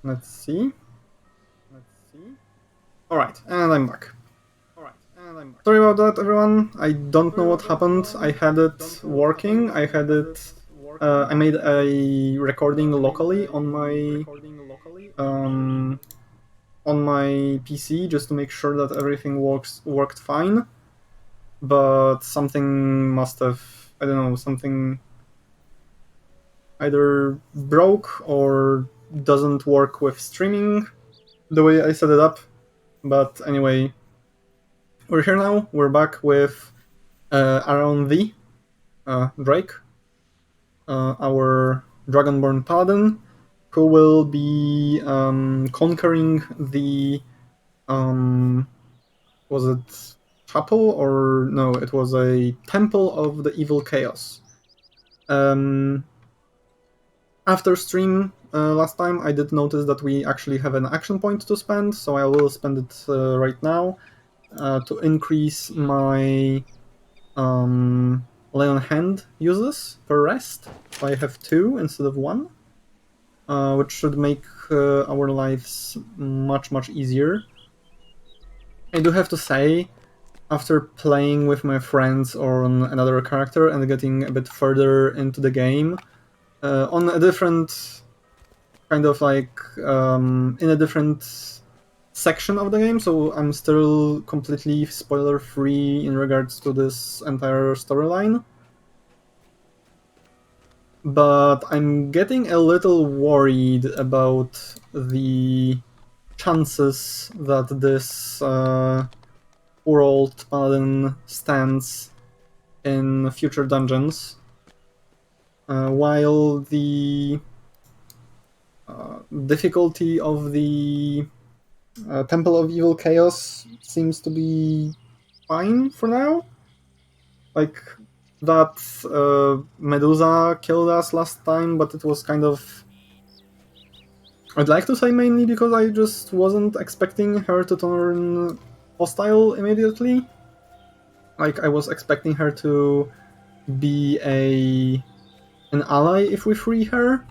Let's see. Alright, and I'm back. Sorry about that, everyone. I don't know what happened. I had it working. I had it. I made a recording locally um, on my PC just to make sure that everything worked fine. But something must have, I don't know, something either broke or doesn't work with streaming the way I set it up. But anyway, we're here now. We're back with Aaron V, Drake, our Dragonborn Paladin, who will be conquering the was it chapel or no? It was a temple of the evil chaos. After stream last time, I did notice that we actually have an action point to spend, so I will spend it right now to increase my lay on hand uses per rest. So I have 2 instead of 1, which should make our lives much easier. I do have to say, after playing with my friends on another character and getting a bit further into the game, on a different kind of like in a different section of the game, so I'm still completely spoiler free in regards to this entire storyline. But I'm getting a little worried about the chances that this poor old paladin stands in future dungeons, while the difficulty of the Temple of Evil Chaos seems to be fine for now. Like, that Medusa killed us last time, but it was kind of... I'd like to say mainly because I just wasn't expecting her to turn hostile immediately. Like, I was expecting her to be an ally if we free her.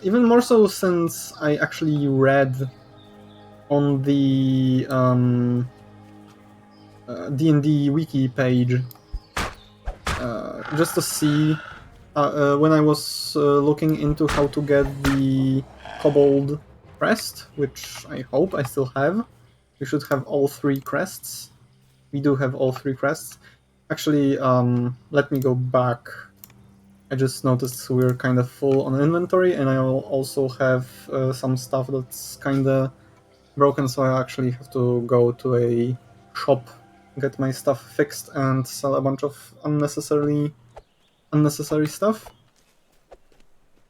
Even more so since I actually read on the D&D wiki page just to see when I was looking into how to get the kobold crest, which I hope I still have. We should have all 3 crests. We do have all 3 crests. Actually, let me go back. I just noticed we're kind of full on inventory, and I also have some stuff that's kind of broken, so I actually have to go to a shop, get my stuff fixed, and sell a bunch of unnecessary stuff.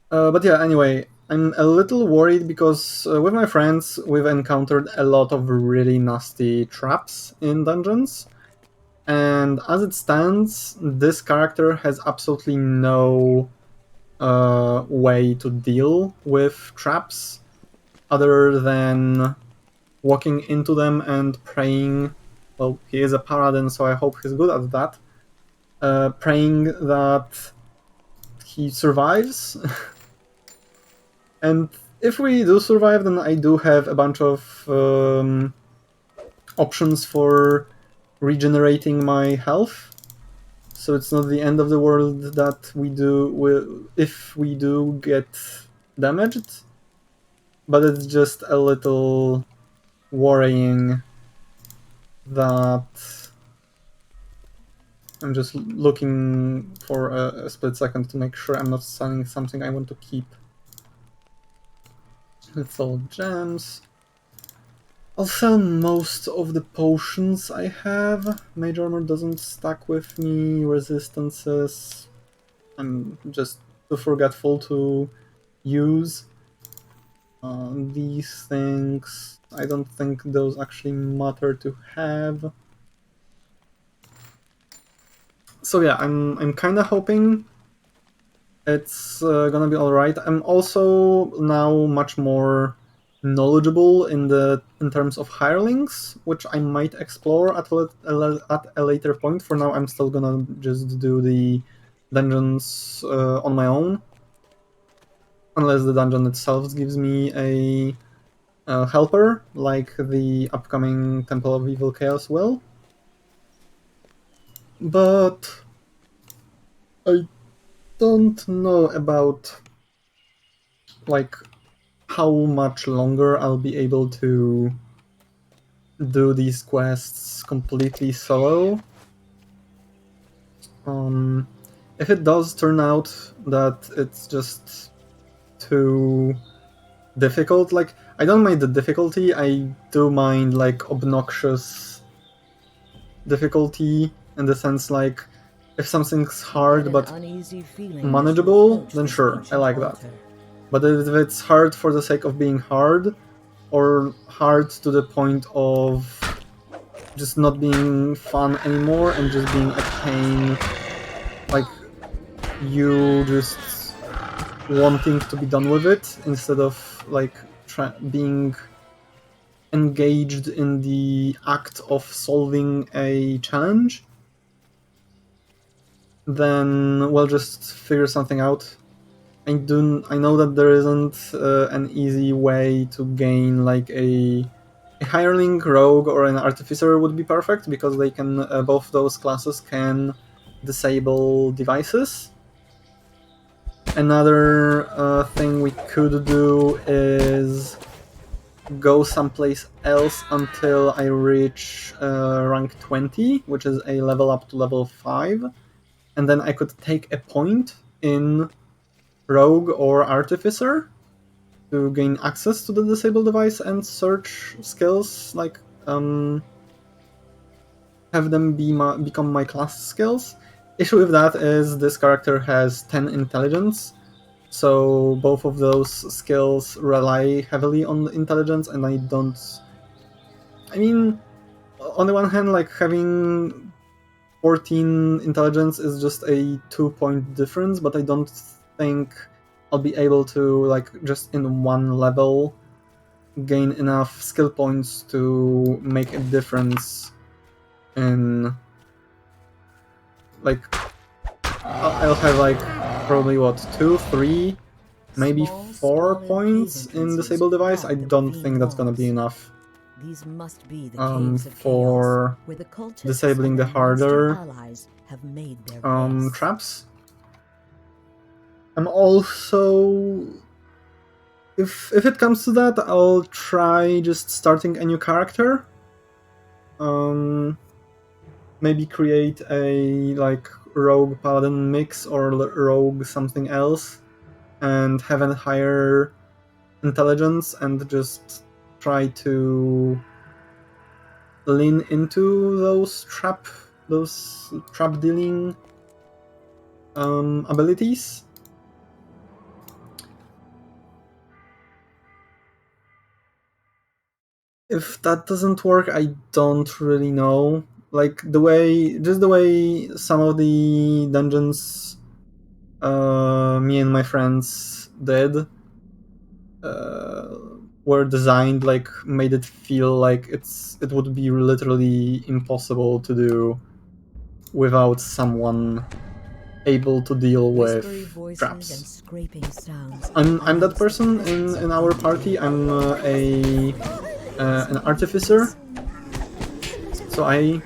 But yeah, anyway, I'm a little worried because with my friends we've encountered a lot of really nasty traps in dungeons, and as it stands, this character has absolutely no way to deal with traps other than walking into them and praying. Well, he is a paladin, so I hope he's good at that. Praying that he survives. And if we do survive, then I do have a bunch of options for regenerating my health. So it's not the end of the world that if we do get damaged, but it's just a little worrying that I'm just looking for a split second to make sure I'm not selling something I want to keep. Lethal gems. I'll sell most of the potions I have. Mage armor doesn't stack with me. Resistances, I'm just too forgetful to use. These things, I don't think those actually matter to have. So yeah, I'm kind of hoping it's gonna be alright. I'm also now much more knowledgeable in terms of hirelings, which I might explore at a later point. For now, I'm still gonna just do the dungeons on my own. unless the dungeon itself gives me a helper, like the upcoming Temple of Evil Chaos will. But I don't know about like how much longer I'll be able to do these quests completely solo. If it does turn out that it's just too difficult, like, I don't mind the difficulty, I do mind like obnoxious difficulty, in the sense like if something's hard but manageable, then sure, I like that. But if it's hard for the sake of being hard, or hard to the point of just not being fun anymore and just being a pain, like you just wanting to be done with it instead of like being engaged in the act of solving a challenge, then we'll just figure something out. I know that there isn't an easy way to gain like a hireling, rogue, or an artificer would be perfect, because they can both those classes can disable devices. Another thing we could do is go someplace else until I reach rank 20, which is a level up to level 5, and then I could take a point in rogue or artificer to gain access to the disabled device and search skills, like have them become my class skills. Issue with that is this character has 10 intelligence, so both of those skills rely heavily on intelligence, and I don't... I mean, on the one hand, like, having 14 intelligence is just a 2-point difference, but I don't think I'll be able to, like, just in one level gain enough skill points to make a difference in... like, I'll have, like, probably, what, 2, 3, maybe 4 points in Disable Device? I don't think that's gonna be enough. These must be the caves of for chaos, where the cultists disabling and the their monster harder allies have made their base. traps. I'm also... If it comes to that, I'll try just starting a new character. Maybe create a like rogue paladin mix or rogue something else, and have a higher intelligence, and just try to lean into those trap dealing abilities. If that doesn't work, I don't really know. Like the way some of the dungeons me and my friends did were designed, like, made it feel like it would be literally impossible to do without someone able to deal with traps. I'm that person in our party. I'm an artificer, so I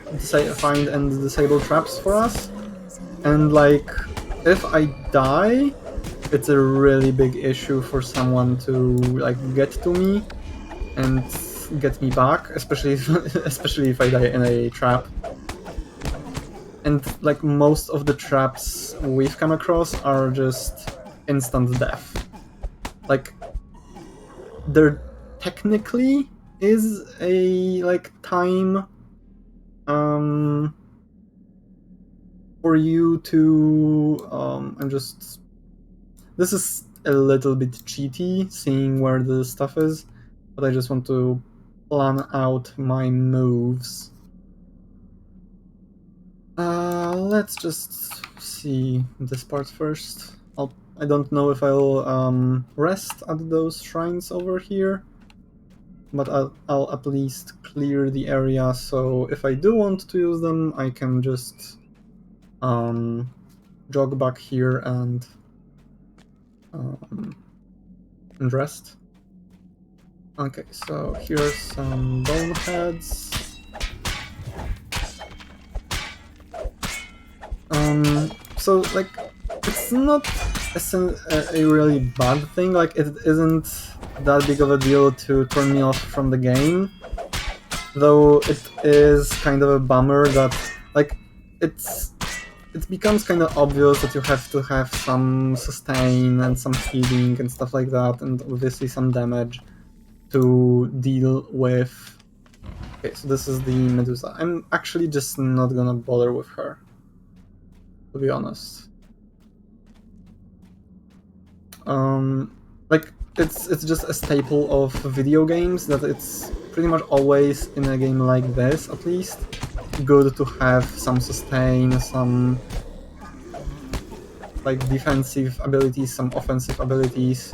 find and disable traps for us. And like, if I die, it's a really big issue for someone to like get to me and get me back, especially if I die in a trap. And like, most of the traps we've come across are just instant death. Like, there technically is a like time for you to this is a little bit cheaty, seeing where the stuff is, but I just want to plan out my moves. Let's just see this part first. I don't know if I'll rest at those shrines over here, but I'll at least clear the area, so if I do want to use them, I can just jog back here and and rest. Okay, so here's some boneheads. So like, it's not a really bad thing. Like, it isn't that big of a deal to turn me off from the game. Though it is kind of a bummer that, like, it becomes kind of obvious that you have to have some sustain and some healing and stuff like that, and obviously some damage to deal with. Okay, so this is the Medusa. I'm actually just not gonna bother with her, to be honest. Like, it's just a staple of video games that it's pretty much always, in a game like this at least, good to have some sustain, some like defensive abilities, some offensive abilities.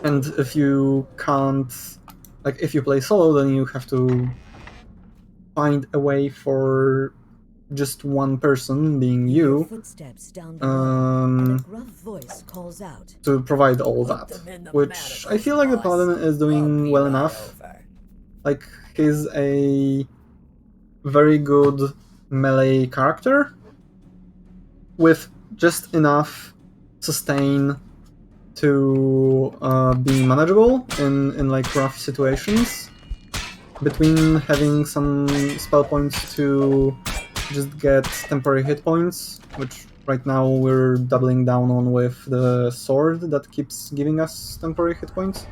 And if you can't, like, if you play solo, then you have to find a way for just one person, being you, to provide all that, which I feel like the Paladin is doing well enough. Like, he's a very good melee character with just enough sustain to be manageable in like rough situations, between having some spell points to just get temporary hit points, which right now we're doubling down on with the sword that keeps giving us temporary hit points.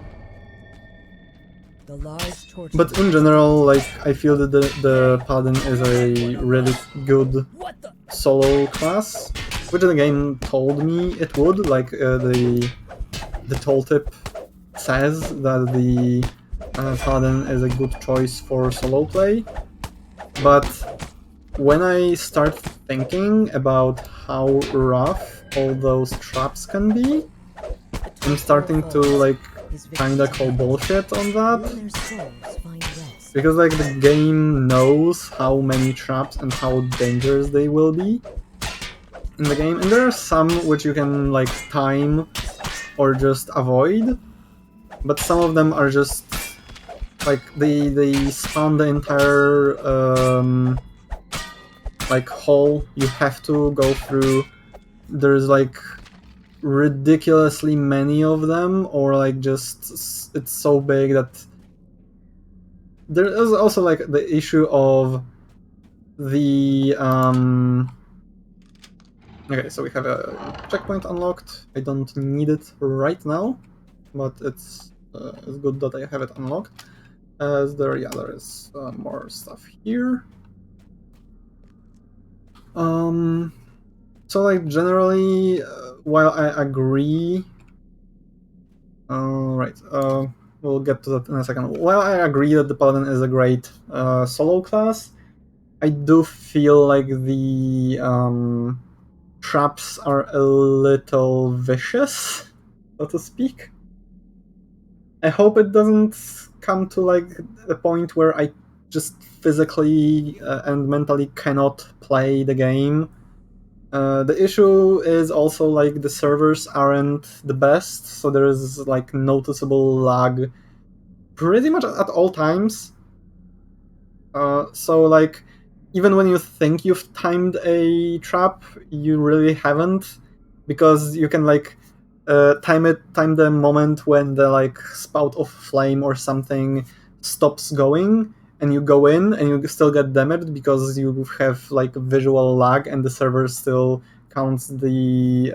But in general, like, I feel that the Paladin is a really good solo class, which the game told me it would. Like, the tooltip says that the Paladin is a good choice for solo play, but when I start thinking about how rough all those traps can be, I'm starting to like kinda call bullshit on that. Because like the game knows how many traps and how dangerous they will be in the game, and there are some which you can like time or just avoid, but some of them are just like they span the entire like hole you have to go through. There's like ridiculously many of them, or like just it's so big that there is also like the issue of the okay, so we have a checkpoint unlocked. I don't need it right now, but it's good that I have it unlocked. As there is more stuff here. So like generally, while I agree, we'll get to that in a second. While I agree that the Paladin is a great solo class, I do feel like the traps are a little vicious, so to speak. I hope it doesn't come to like a point where I just physically and mentally cannot play the game. The issue is also like the servers aren't the best, so there is like noticeable lag pretty much at all times. So like even when you think you've timed a trap, you really haven't, because you can like time the moment when the like spout of flame or something stops going, and you go in and you still get damaged because you have like visual lag and the server still counts the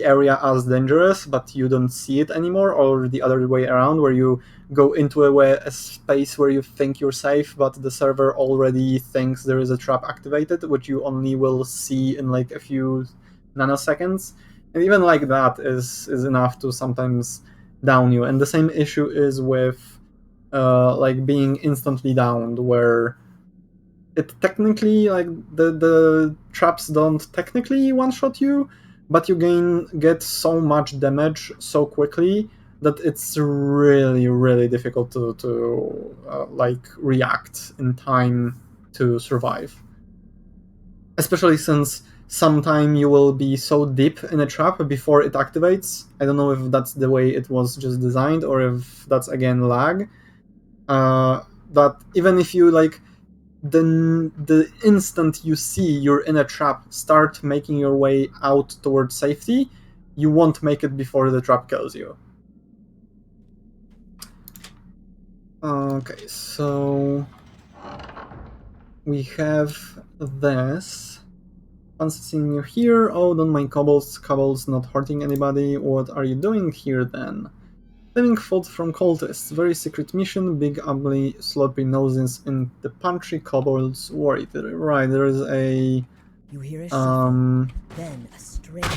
area as dangerous, but you don't see it anymore, or the other way around, where you go into a space where you think you're safe, but the server already thinks there is a trap activated, which you only will see in like a few nanoseconds. And even like that is enough to sometimes down you. And the same issue is with like being instantly downed, where it technically, like, the traps don't technically one-shot you, but you get so much damage so quickly that it's really, really difficult to like react in time to survive. Especially since sometime you will be so deep in a trap before it activates. I don't know if that's the way it was just designed or if that's again lag. That even if you like the instant you see you're in a trap, start making your way out towards safety, you won't make it before the trap kills you. Okay, so we have this. Once seeing you here, oh, don't mind cobbles. Cobbles not hurting anybody. What are you doing here then? Saving food from cultists. Very secret mission. Big, ugly, sloppy noses in the pantry. Kobolds worried. Right, there is a. You hear a shuffle, then a strange.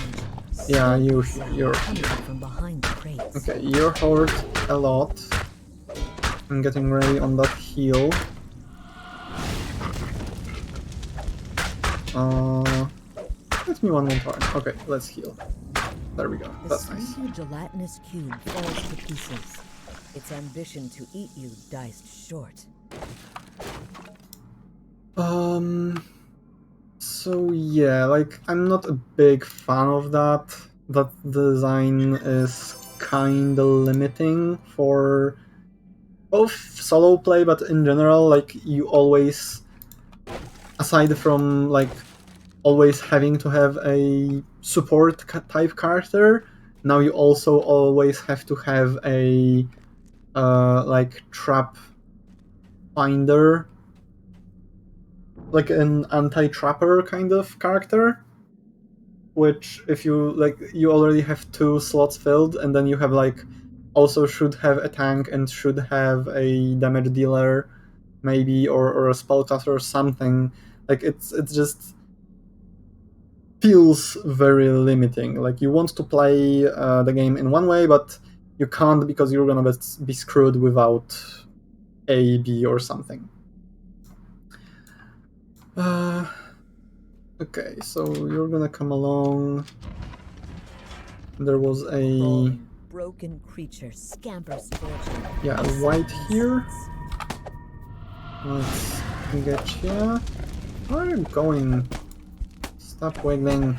Yeah, you're coming from behind the crates. Okay, you're hurt a lot. I'm getting ready on that heal. Let me one more time. Okay, let's heal. There we go. That's nice. The gelatinous cube falls to pieces. Its ambition to eat you diced short. So yeah, like I'm not a big fan of that. That design is kinda limiting for both solo play, but in general, like you always, aside from like always having to have a support type character, now you also always have to have a like trap finder, like an anti-trapper kind of character, which if you like, you already have 2 slots filled, and then you have like also should have a tank and should have a damage dealer maybe, or a spellcaster or something. Like it's just feels very limiting. Like you want to play the game in one way, but you can't because you're gonna be screwed without A, B, or something. Okay, so you're gonna come along. There was a broken creature scampers towards you. Yeah, white here. Let's get you. Where are you going? Stop wiggling.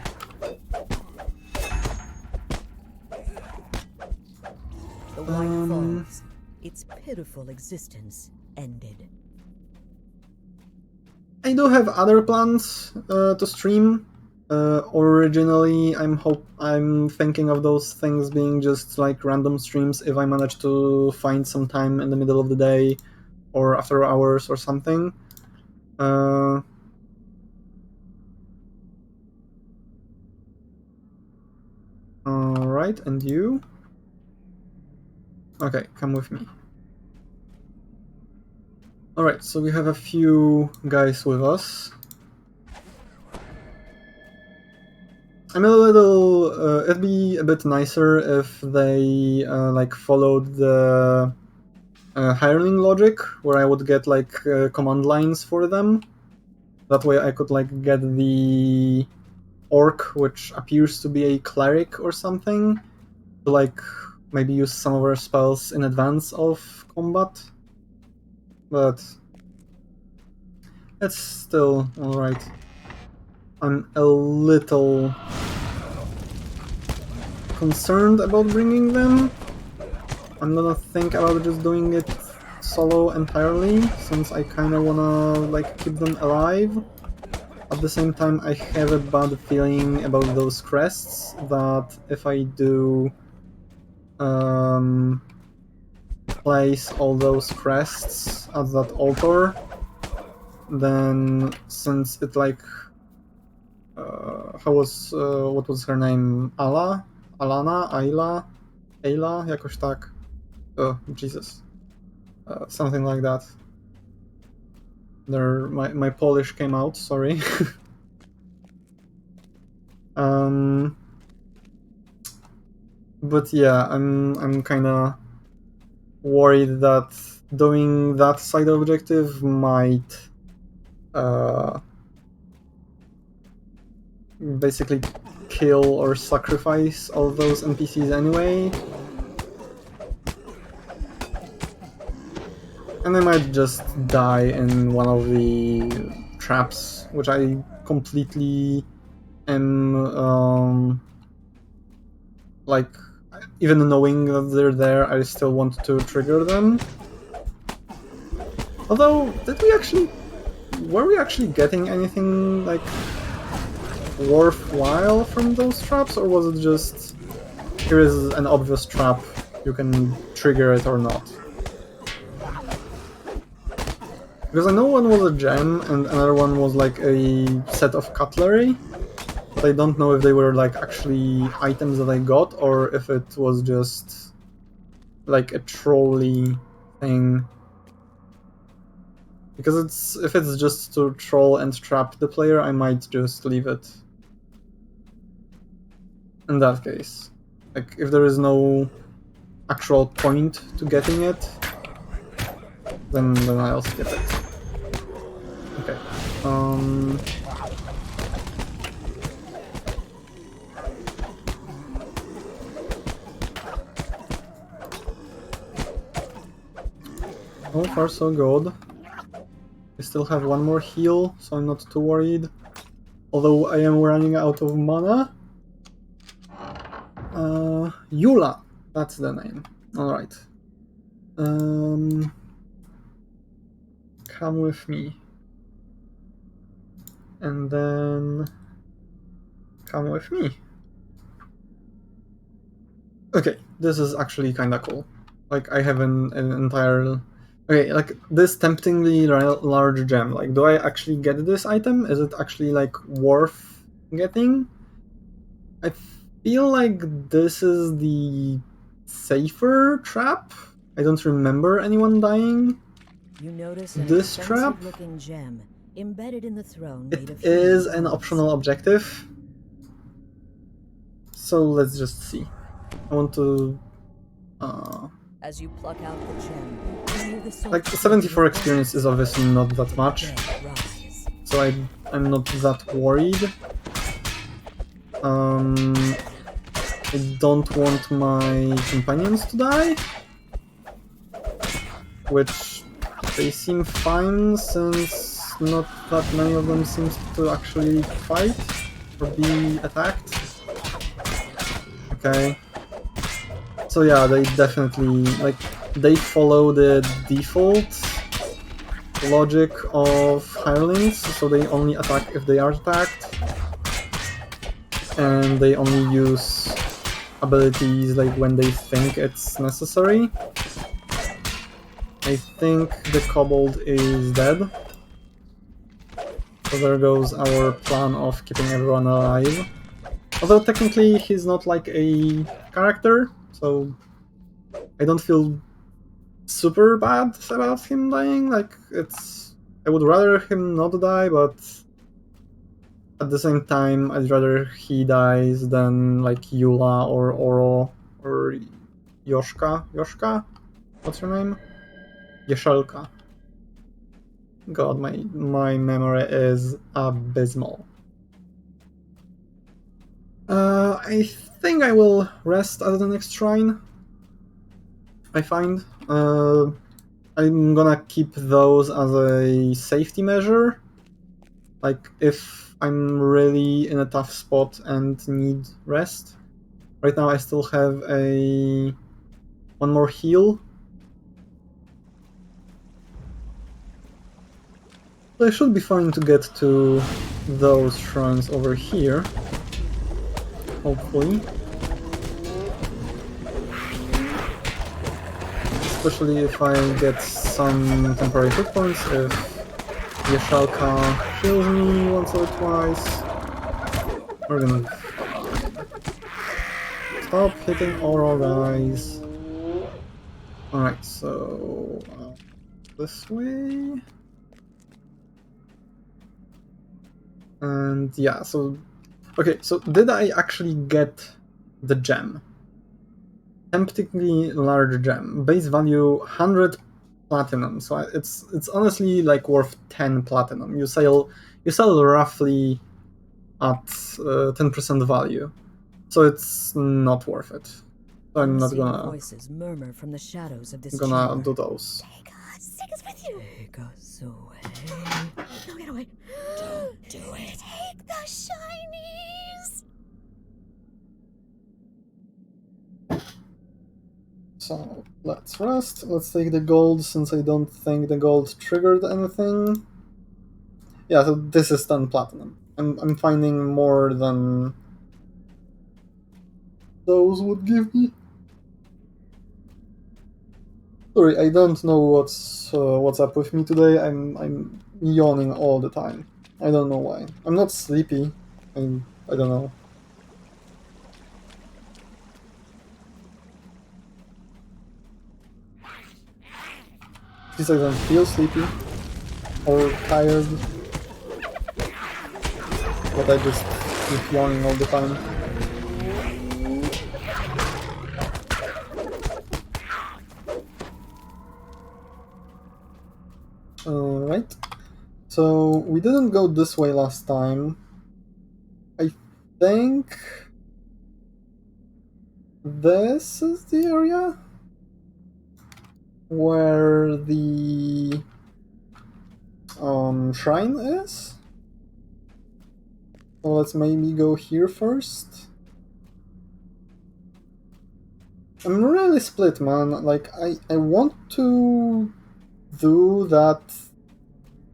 The white falls. Its pitiful existence ended. I do have other plans to stream. Originally, I'm thinking of those things being just like random streams if I manage to find some time in the middle of the day or after hours or something. Alright, and you? Okay, come with me. Alright, so we have a few guys with us. I'm a little... it'd be a bit nicer if they like followed the hireling logic, where I would get like command lines for them. That way I could like get the orc, which appears to be a cleric or something, to like maybe use some of our spells in advance of combat. But it's still alright. I'm a little concerned about bringing them. I'm gonna think about just doing it solo entirely, since I kinda wanna like keep them alive. At the same time, I have a bad feeling about those crests, that if I do place all those crests at that altar, then since it like what was her name? Ayla, jakoś tak. Oh, Jesus. Something like that. My Polish came out, sorry. But yeah, I'm kinda worried that doing that side objective might basically kill or sacrifice all those NPCs anyway. And I might just die in one of the traps, which I completely am like, even knowing that they're there, I still want to trigger them. Although, were we actually getting anything like worthwhile from those traps, or was it just, here is an obvious trap, you can trigger it or not? Because I know one was a gem and another one was like a set of cutlery, but I don't know if they were like actually items that I got or if it was just like a trolley thing. Because if it's just to troll and trap the player, I might just leave it. In that case. Like, if there is no actual point to getting it, then I'll skip it. Okay. So far so good. I still have one more heal, so I'm not too worried. Although I am running out of mana. Eula, that's the name. Alright. Come with me. And then come with me. Okay, this is actually kinda cool. Like, I have an entire... Okay, like, this temptingly large gem. Like, do I actually get this item? Is it actually, like, worth getting? I feel like this is the safer trap. I don't remember anyone dying. You notice an This trap looking gem embedded in the throne made of is an optional objective. So let's just see. I want to as you pluck out the gem, like 74 experience is obviously not that much. So I'm not that worried. I don't want my companions to die, which they seem fine since not that many of them seem to actually fight or be attacked. Okay. So yeah, they definitely, like, they follow the default logic of hirelings, so they only attack if they are attacked. And they only use abilities like when they think it's necessary. I think the kobold is dead. So there goes our plan of keeping everyone alive. Although technically he's not like a character, so I don't feel super bad about him dying. Like, I would rather him not die, but at the same time I'd rather he dies than like Eula or Oro or Yoshka? What's her name? Yeshelka. God, my memory is abysmal. I think I will rest at the next shrine. I find. I'm gonna keep those as a safety measure. Like, if I'm really in a tough spot and need rest. Right now I still have one more heal. So I should be fine to get to those shrines over here. Hopefully. Especially if I get some temporary hit points, if Yeshalka kills me once or twice. We're gonna stop hitting Oro, guys. Alright, so this way. And yeah, so okay, so did I actually get the gem? Temptingly large gem, base value 100 platinum. So it's honestly like worth 10 platinum. You sell roughly at 10% value, so it's not worth it. So I'm not gonna voices murmur from the shadows of this gonna chamber. do those. Take us. Take us with you. Take us away. No, get away. Don't do it. Take the shinies. So let's rest. Let's take the gold since I don't think the gold triggered anything. Yeah, so this is 10 platinum. I'm finding more than those would give me. Sorry, I don't know what's up with me today. I'm yawning all the time. I don't know why. I'm not sleepy. I don't know. At least I don't feel sleepy or tired. But I just keep yawning all the time. Alright. So we didn't go this way last time. I think this is the area where the shrine is. So let's maybe go here first. I'm really split, man. Like, I want to do that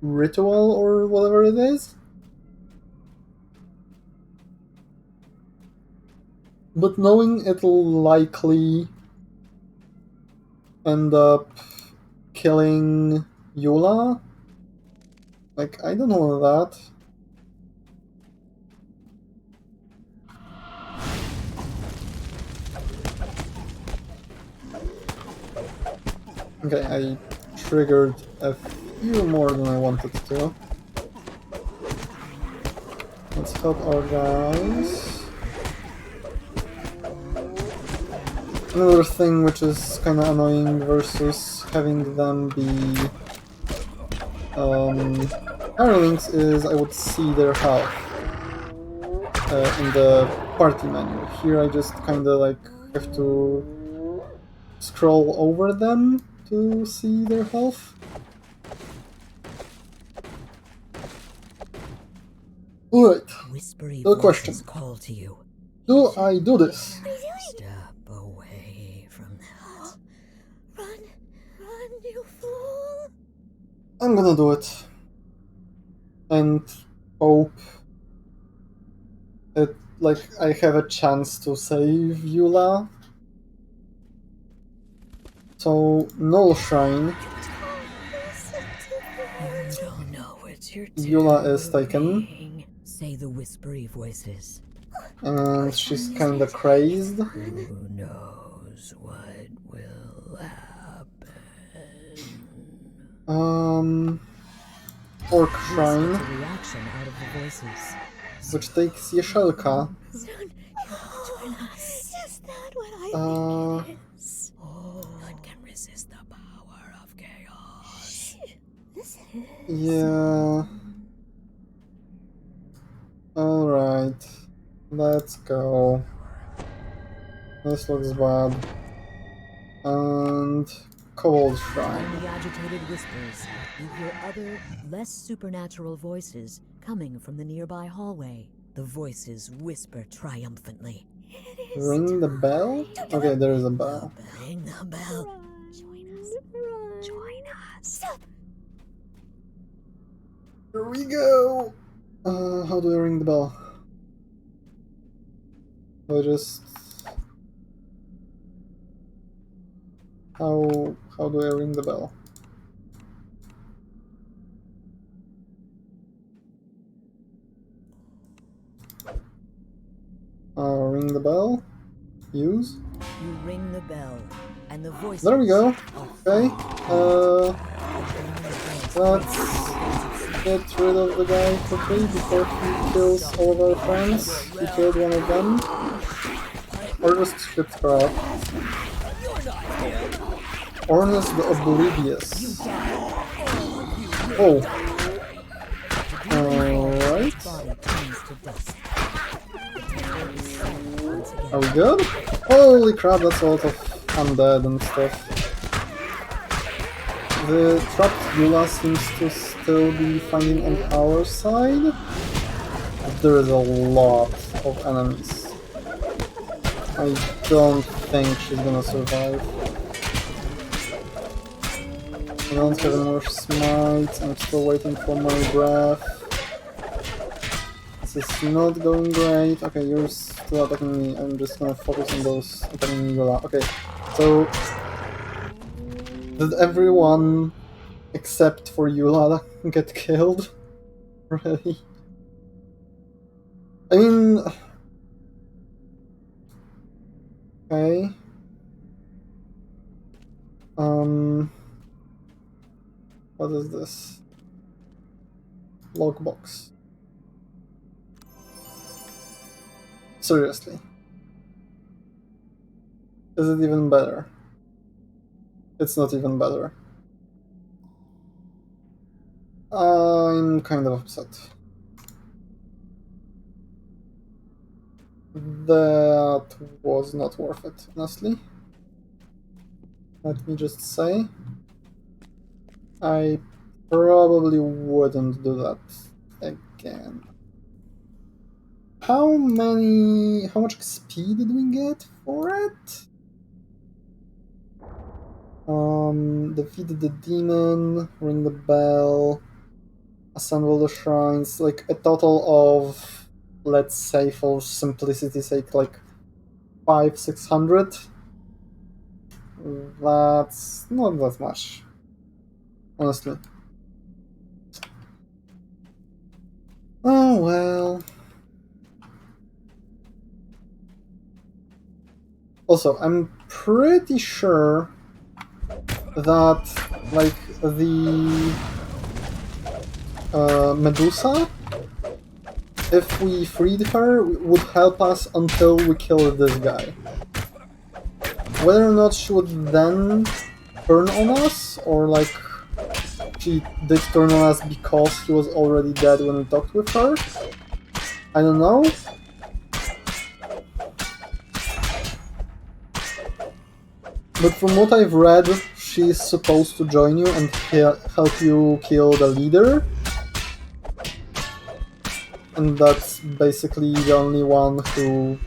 ritual or whatever it is, but knowing it'll likely end up killing Eula, like, I don't know that. Okay, I triggered a few more than I wanted to. Let's help our guys. Another thing which is kind of annoying versus having them be hirelings is I would see their health in the party menu. Here I just kind of like have to scroll over them to see their health. Alright, Whispery the question. voices call to you. Do I do this? What are you doing? Step away from that. Run, you fool. I'm gonna do it. And hope it, like, I have a chance to save Eula. So, Null Shrine. Don't know what you're Eula is taken. doing. Say the whispery voices. And she's kinda crazed. Who knows what will happen? Orc Gets Shrine, a reaction out of the voices. which takes Jeszelka. Soon, join us. Is that what I Uh, think it is? None can resist the power of chaos. Listen. yeah. Alright. Let's go. This looks bad. And Cold Shrine. From the agitated whispers, you hear other, less supernatural voices coming from the nearby hallway. The voices whisper triumphantly. It is. Ring the bell? Okay, there is a bell. Ring the bell. Join us. Join us. Stop. Here we go! How do I ring the bell? Do I just... How do I ring the bell? Ring the bell? Use? You ring the bell, and the voices. There we go. are Okay. far. Let's get rid of the guy quickly before he kills all of our friends. He killed one of them. Or just skip scrap. Ornus the Oblivious. Oh. Alright. Body turns to dust. Are we good? Holy crap, that's a lot of undead and stuff. The trapped Eula seems to still be fighting on our side. There is a lot of enemies. I don't think she's gonna survive. I don't have any more smites, I'm still waiting for my breath. This is not going great. Okay, you're still attacking me. I'm just gonna focus on those attacking me. Okay, so did everyone except for Yula get killed? Really? I mean... Okay. What is this? Logbox. Seriously. Is it even better? It's not even better. I'm kind of upset. That was not worth it, honestly. Let me just say. I probably wouldn't do that again. How much XP did we get for it? Defeat the demon, ring the bell, assemble the shrines, like a total of, let's say for simplicity's sake, like 500-600. That's not that much, honestly. Oh well. Also, I'm pretty sure that, like, the Medusa, if we freed her, would help us until we kill this guy. Whether or not she would then turn on us, or like she did turn on us because he was already dead when we talked with her, I don't know. But from what I've read, she's supposed to join you and help you kill the leader. And that's basically the only one who,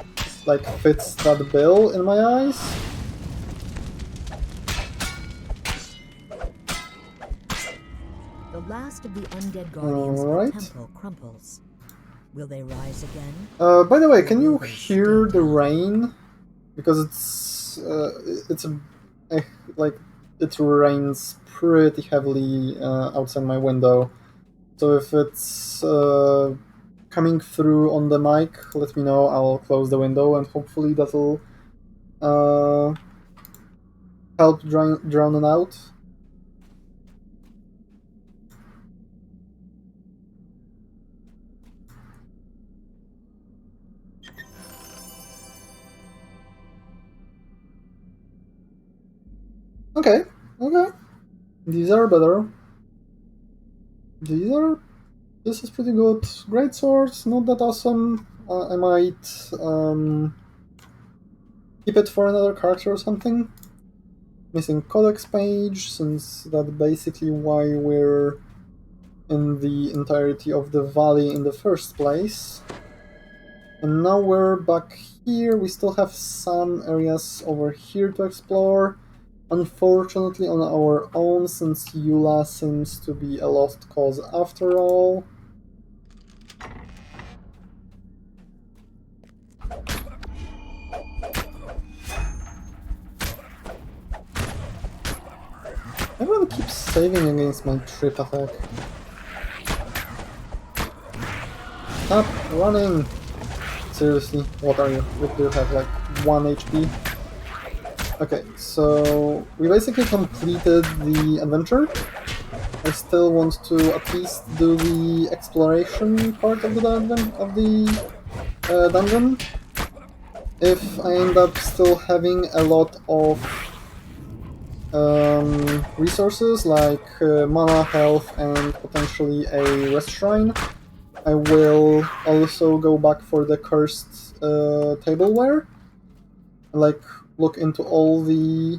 like, fits that bill in my eyes. The last of the undead guardians of Alright. the temple crumples. Will they rise again? By the way, can you hear the rain? Because like, it rains pretty heavily outside my window. So if it's coming through on the mic, let me know. I'll close the window and hopefully that'll help drown it out. Okay, okay. These are better. This is pretty good. Great swords, not that awesome. I might keep it for another character or something. Missing codex page, since that's basically why we're in the entirety of the valley in the first place. And now we're back here. We still have some areas over here to explore. Unfortunately on our own, since Eula seems to be a lost cause after all. Everyone keeps saving against my trip attack. Stop running! Seriously, what are you? What do you have, like 1 HP? Okay, so we basically completed the adventure. I still want to at least do the exploration part of the dungeon. If I end up still having a lot of resources like mana, health, and potentially a rest shrine, I will also go back for the cursed tableware. Like, look into all the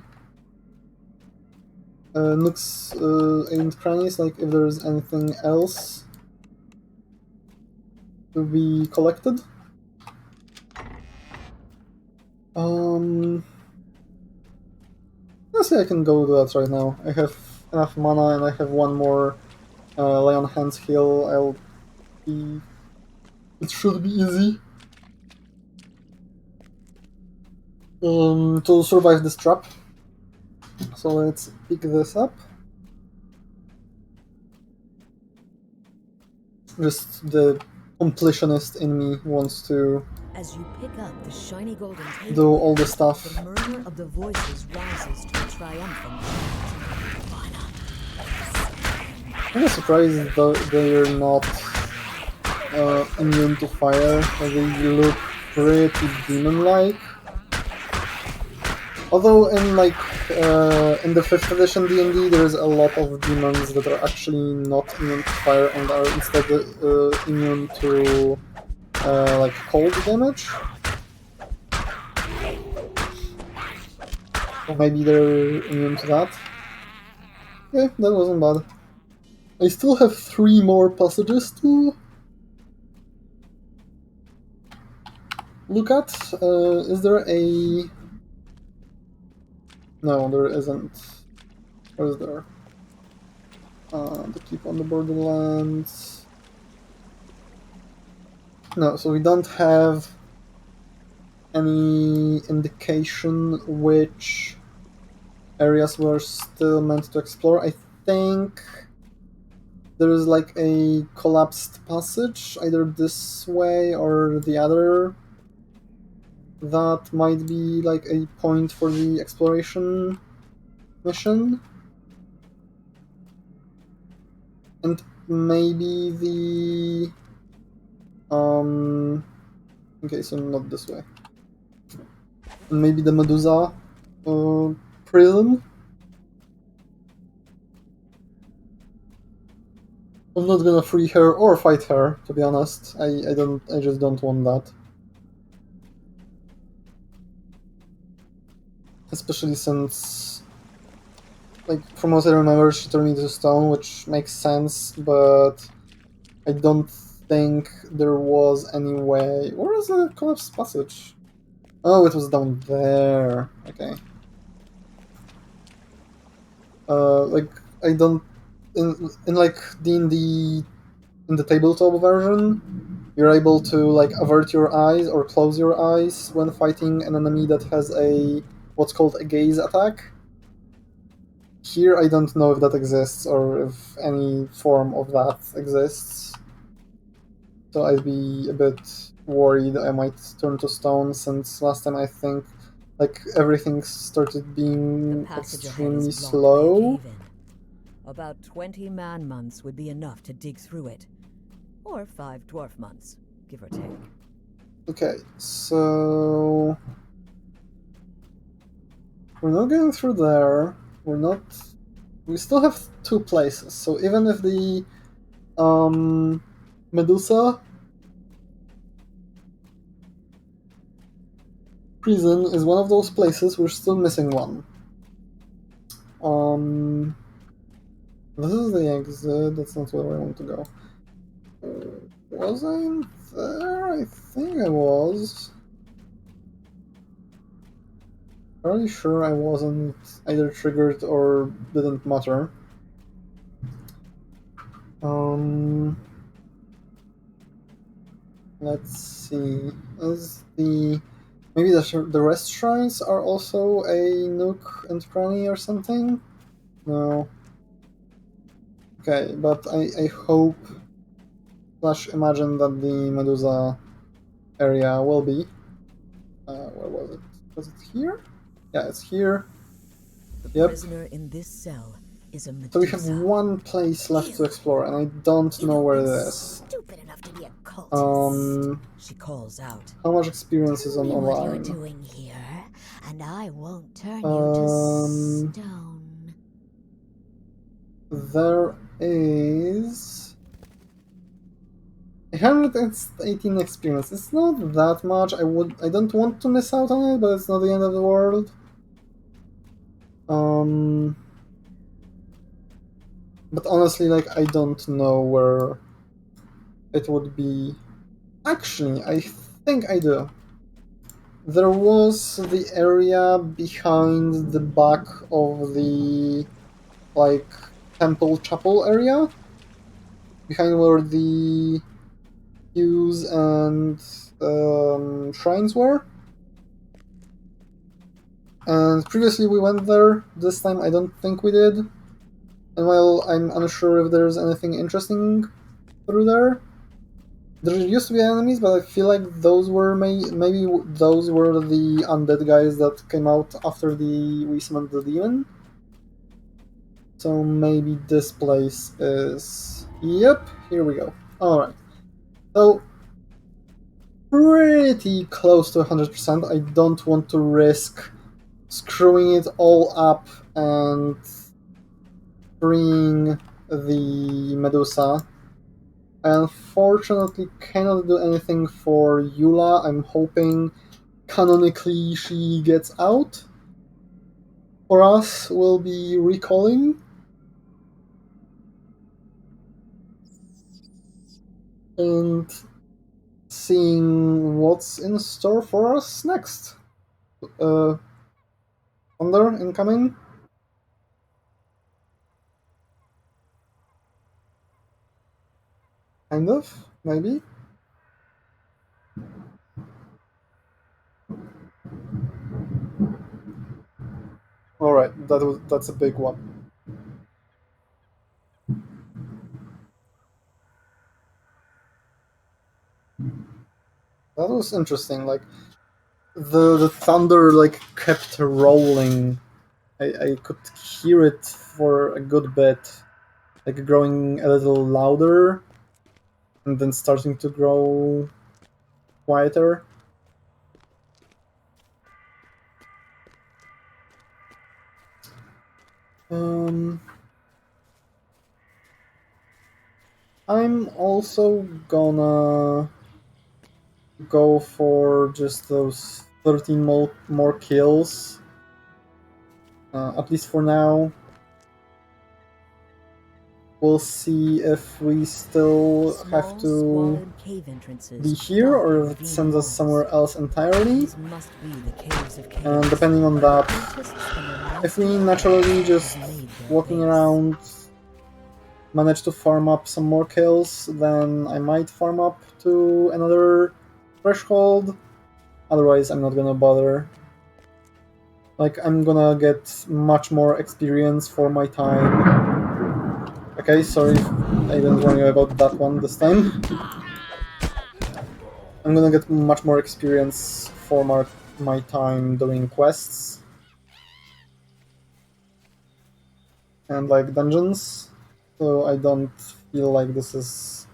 nooks and crannies, like if there's anything else to be collected. Let's say I can go do that right now. I have enough mana and I have one more Lay on Hands heal. I'll be... It should be easy to survive this trap. So let's pick this up. Just the completionist in me wants to As you pick up the shiny golden table, do all the stuff. the murmur of the voices rises to a triumphant shout. I'm surprised that they're not immune to fire. They look pretty demon-like. Although in in the 5th edition D&D, there's a lot of demons that are actually not immune to fire and are instead immune to like cold damage. Or maybe they're immune to that. Okay, that wasn't bad. I still have 3 more passages to look at. Is there a... No, there isn't. Or is there? The Keep on the Borderlands. No, so we don't have any indication which areas we're still meant to explore. I think there is like a collapsed passage, either this way or the other. That might be like a point for the exploration mission. And maybe the... Okay, so not this way. And maybe the Medusa prison? I'm not gonna free her or fight her, to be honest. I just don't want that. Especially since, like, from what I remember, she turned me to stone, which makes sense, but I don't think there was any way... Where is the collapsed passage? Oh, it was down there. Okay. Like, I don't... In like, D&D, in the tabletop version, you're able to, like, avert your eyes or close your eyes when fighting an enemy that has a... what's called a gaze attack. Here, I don't know if that exists or if any form of that exists. So I'd be a bit worried I might turn to stone, since last time I think like everything started being extremely slow. About 20 man months would be enough to dig through it. Or 5 dwarf months, give or take. Okay, so... We're not going through there. We're not... We still have 2 places, so even if the Medusa prison is one of those places, we're still missing one. This is the exit, that's not where I want to go. Was I in there? I think I was. Fairly sure I wasn't either triggered or didn't matter. Let's see. Is the... Maybe the rest shrines are also a nook and cranny or something? No. Okay, but I hope / imagine that the Medusa area will be. Where was it? Was it here? Yeah, it's here. The prisoner in this cell is a Medusa. So we have one place left to explore, and I don't know where it is. Stupid enough to be a cultist. She calls out. How much experience is on Tell me what online? you're doing here, and I won't turn you to stone. There is 118 experience. It's not that much. I don't want to miss out on it, but it's not the end of the world. But honestly, like, I don't know where it would be. Actually, I think I do. There was the area behind the back of the, like, temple chapel area, behind where the pews and shrines were. And previously we went there. This time I don't think we did. And while I'm unsure if there's anything interesting through there, there used to be enemies, but I feel like those were maybe those were the undead guys that came out after we summoned the demon. So maybe this place is... Yep, here we go. Alright. So, pretty close to 100%. I don't want to risk screwing it all up and freeing the Medusa. I unfortunately cannot do anything for Eula. I'm hoping canonically she gets out. For us, we'll be recalling. And seeing what's in store for us next. Thunder incoming. Kind of, maybe. Alright, that's a big one. That was interesting. Like the thunder like kept rolling. I could hear it for a good bit, like growing a little louder, and then starting to grow quieter. I'm also gonna go for just those 13 more kills, at least for now. We'll see if we still have to be here or if it sends us somewhere else entirely. And depending on that, if we naturally just walking around manage to farm up some more kills, then I might farm up to another threshold. Otherwise, I'm not gonna bother. Like, I'm gonna get much more experience for my time. Okay, sorry, I didn't warn you about that one this time. I'm gonna get much more experience for my time doing quests. And, like, dungeons. So I don't feel like this is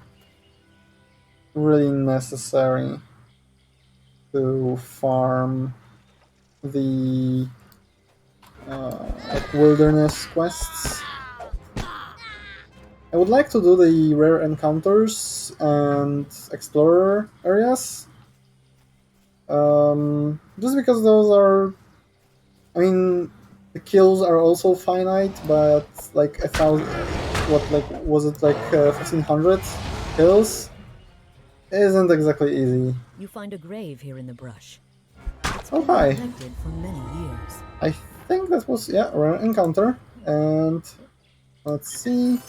really necessary to farm the like wilderness quests. I would like to do the rare encounters and explorer areas, just because those are, I mean, the kills are also finite, but like 1,000, what, like, was it like 1,500 kills? Isn't exactly easy. You find a grave here in the brush. It's Oh, been hi. neglected for many years. I think that was, yeah, a rare encounter. And let's see.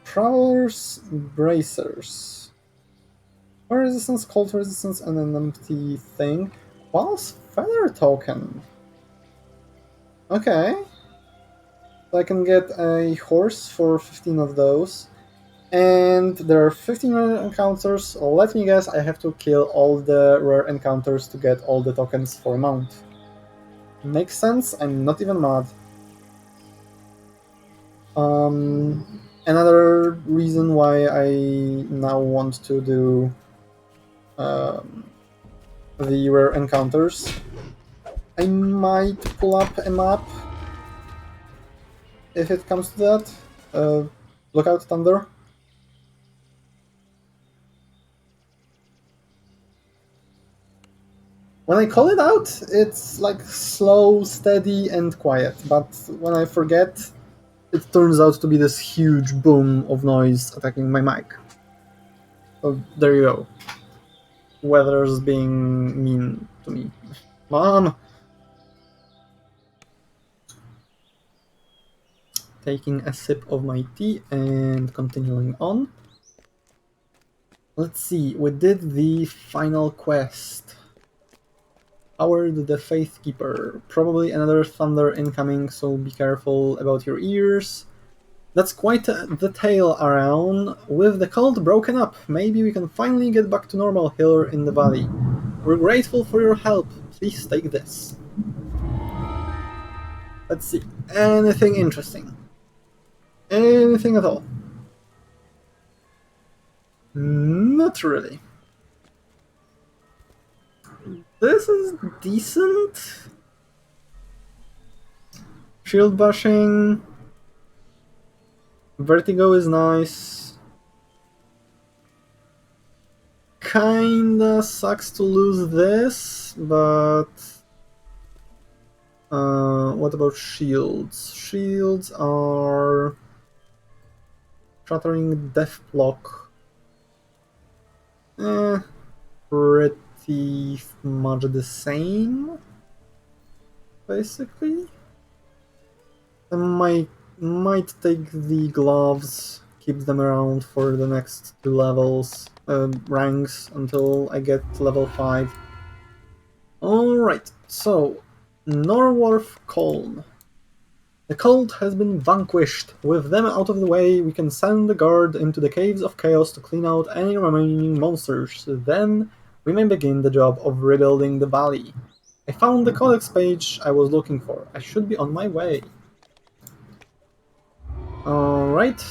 Traveler's Bracers. Fire resistance, cold resistance, and an empty thing. Pulse Feather Token. Okay. So I can get a horse for 15 of those. And there are 15 rare encounters. Let me guess, I have to kill all the rare encounters to get all the tokens for a mount. Makes sense, I'm not even mad. Another reason why I now want to do the rare encounters. I might pull up a map if it comes to that. Look out, Thunder. When I call it out, it's like slow, steady, and quiet. But when I forget, it turns out to be this huge boom of noise attacking my mic. So there you go. Weather's being mean to me. Mom! Taking a sip of my tea and continuing on. Let's see, we did the final quest. Howard the Faithkeeper. Probably another thunder incoming, so be careful about your ears. That's quite the tale around. With the cult broken up, maybe we can finally get back to normal here in the valley. We're grateful for your help. Please take this. Let's see. Anything interesting? Anything at all? Not really. This is decent. Shield bashing. Vertigo is nice. Kinda sucks to lose this, but what about shields? Shields are shattering death block. Pretty much the same, basically. I might take the gloves, keep them around for the next 2 levels, ranks until I get level 5. Alright, so Norworth Colne. The cult has been vanquished. With them out of the way, we can send the guard into the Caves of Chaos to clean out any remaining monsters. Then, we may begin the job of rebuilding the valley. I found the codex page I was looking for. I should be on my way. Alright,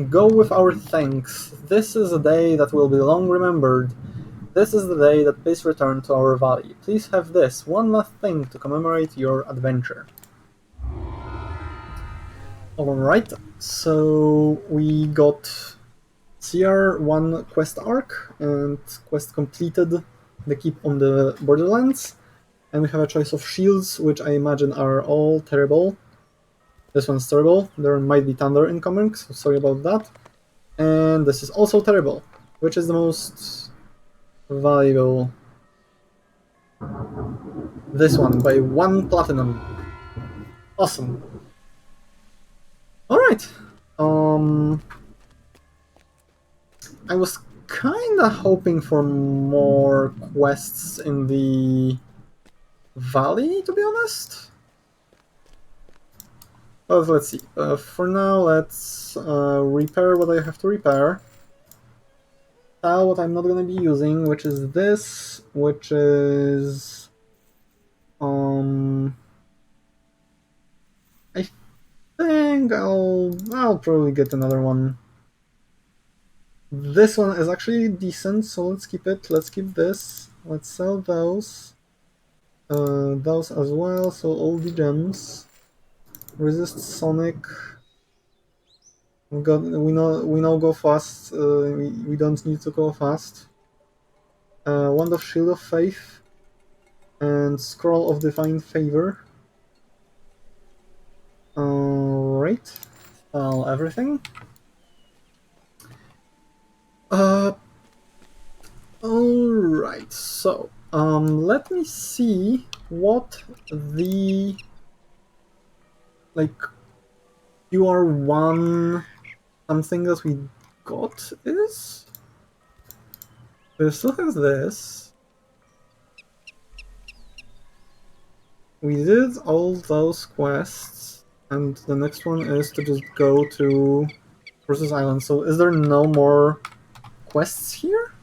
go with our thanks. This is a day that will be long remembered. This is the day that peace returned to our valley. Please have this, one last thing to commemorate your adventure. Alright, so we got CR1 quest arc and quest completed, the keep on the Borderlands, and we have a choice of shields, which I imagine are all terrible. This one's terrible, there might be thunder incoming, so sorry about that. And this is also terrible, which is the most valuable. This one, by 1 platinum. Awesome. Alright. I was kinda hoping for more quests in the valley, to be honest. But let's see. For now, let's repair what I have to repair. What I'm not gonna be using, which is this, which is I think I'll probably get another one. This one is actually decent, so let's keep it. Let's keep this. Let's sell those. Those as well, so all the gems. Resist Sonic. We now go fast. We don't need to go fast. Wand of Shield of Faith and Scroll of Divine Favor. Alright. Sell everything. Alright, so let me see what the QR1 something that we got is. We still have this. We did all those quests, and the next one is to just go to Versus Island. So is there no more quests here?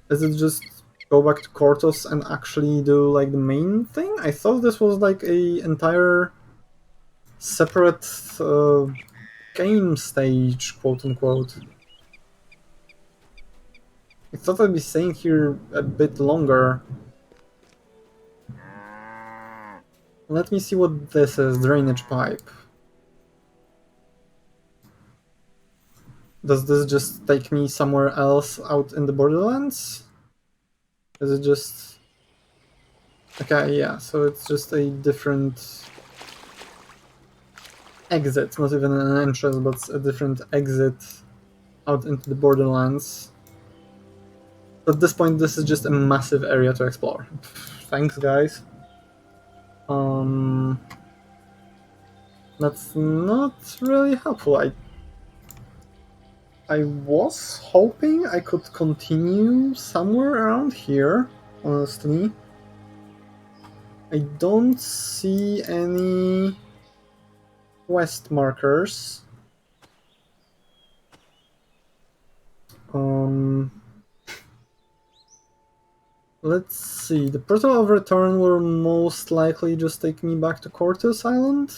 Is it just go back to Kortos and actually do like the main thing? I thought this was like a entire separate game stage, quote unquote. I thought I'd be staying here a bit longer. Let me see what this is. Drainage pipe. Does this just take me somewhere else out in the Borderlands? Is it just... Okay, yeah, so it's just a different exit, not even an entrance, but a different exit out into the Borderlands. At this point, this is just a massive area to explore. Thanks, guys. That's not really helpful. I was hoping I could continue somewhere around here, honestly. I don't see any quest markers. Let's see. The portal of return will most likely just take me back to Cortus Island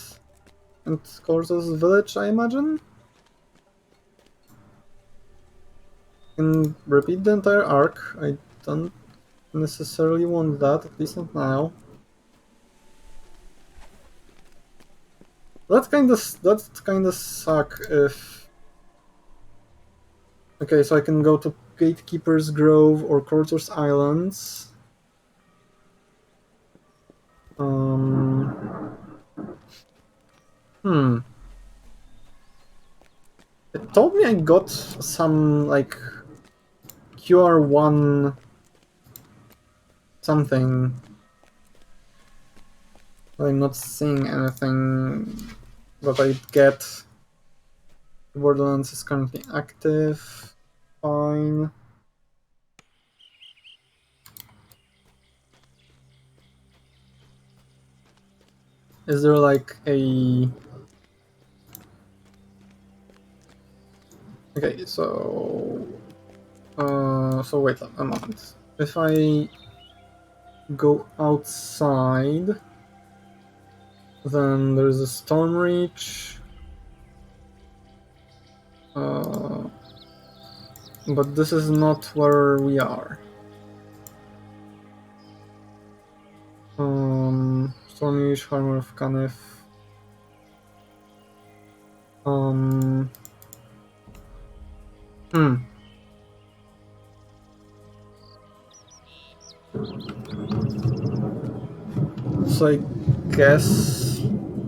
and Cortus Village, I imagine. And repeat the entire arc. I don't necessarily want that, at least not now. That kind of suck if. Okay, so I can go to Gatekeeper's Grove or Cortus Islands. It told me I got some like QR1 something. I'm not seeing anything that I get. Borderlands is currently active. Fine. Is there like a... Okay, so... so wait a moment. If I go outside, then there's a Storm Reach. But this is not where we are. Storm Reach, Harmor of Canif. So I guess...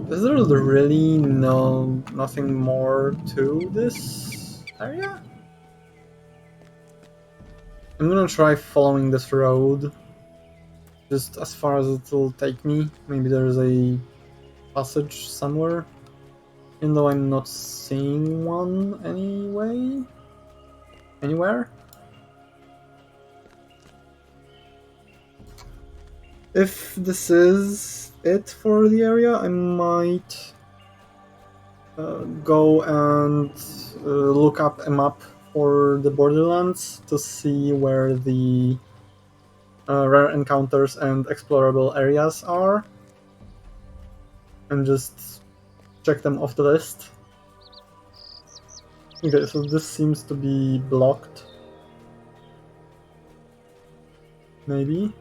Is there really nothing more to this area? I'm gonna try following this road, just as far as it will take me. Maybe there's a passage somewhere, even though I'm not seeing one anywhere. If this is it for the area, I might go and look up a map for the Borderlands to see where the rare encounters and explorable areas are, and just check them off the list. Okay, so this seems to be blocked. Maybe.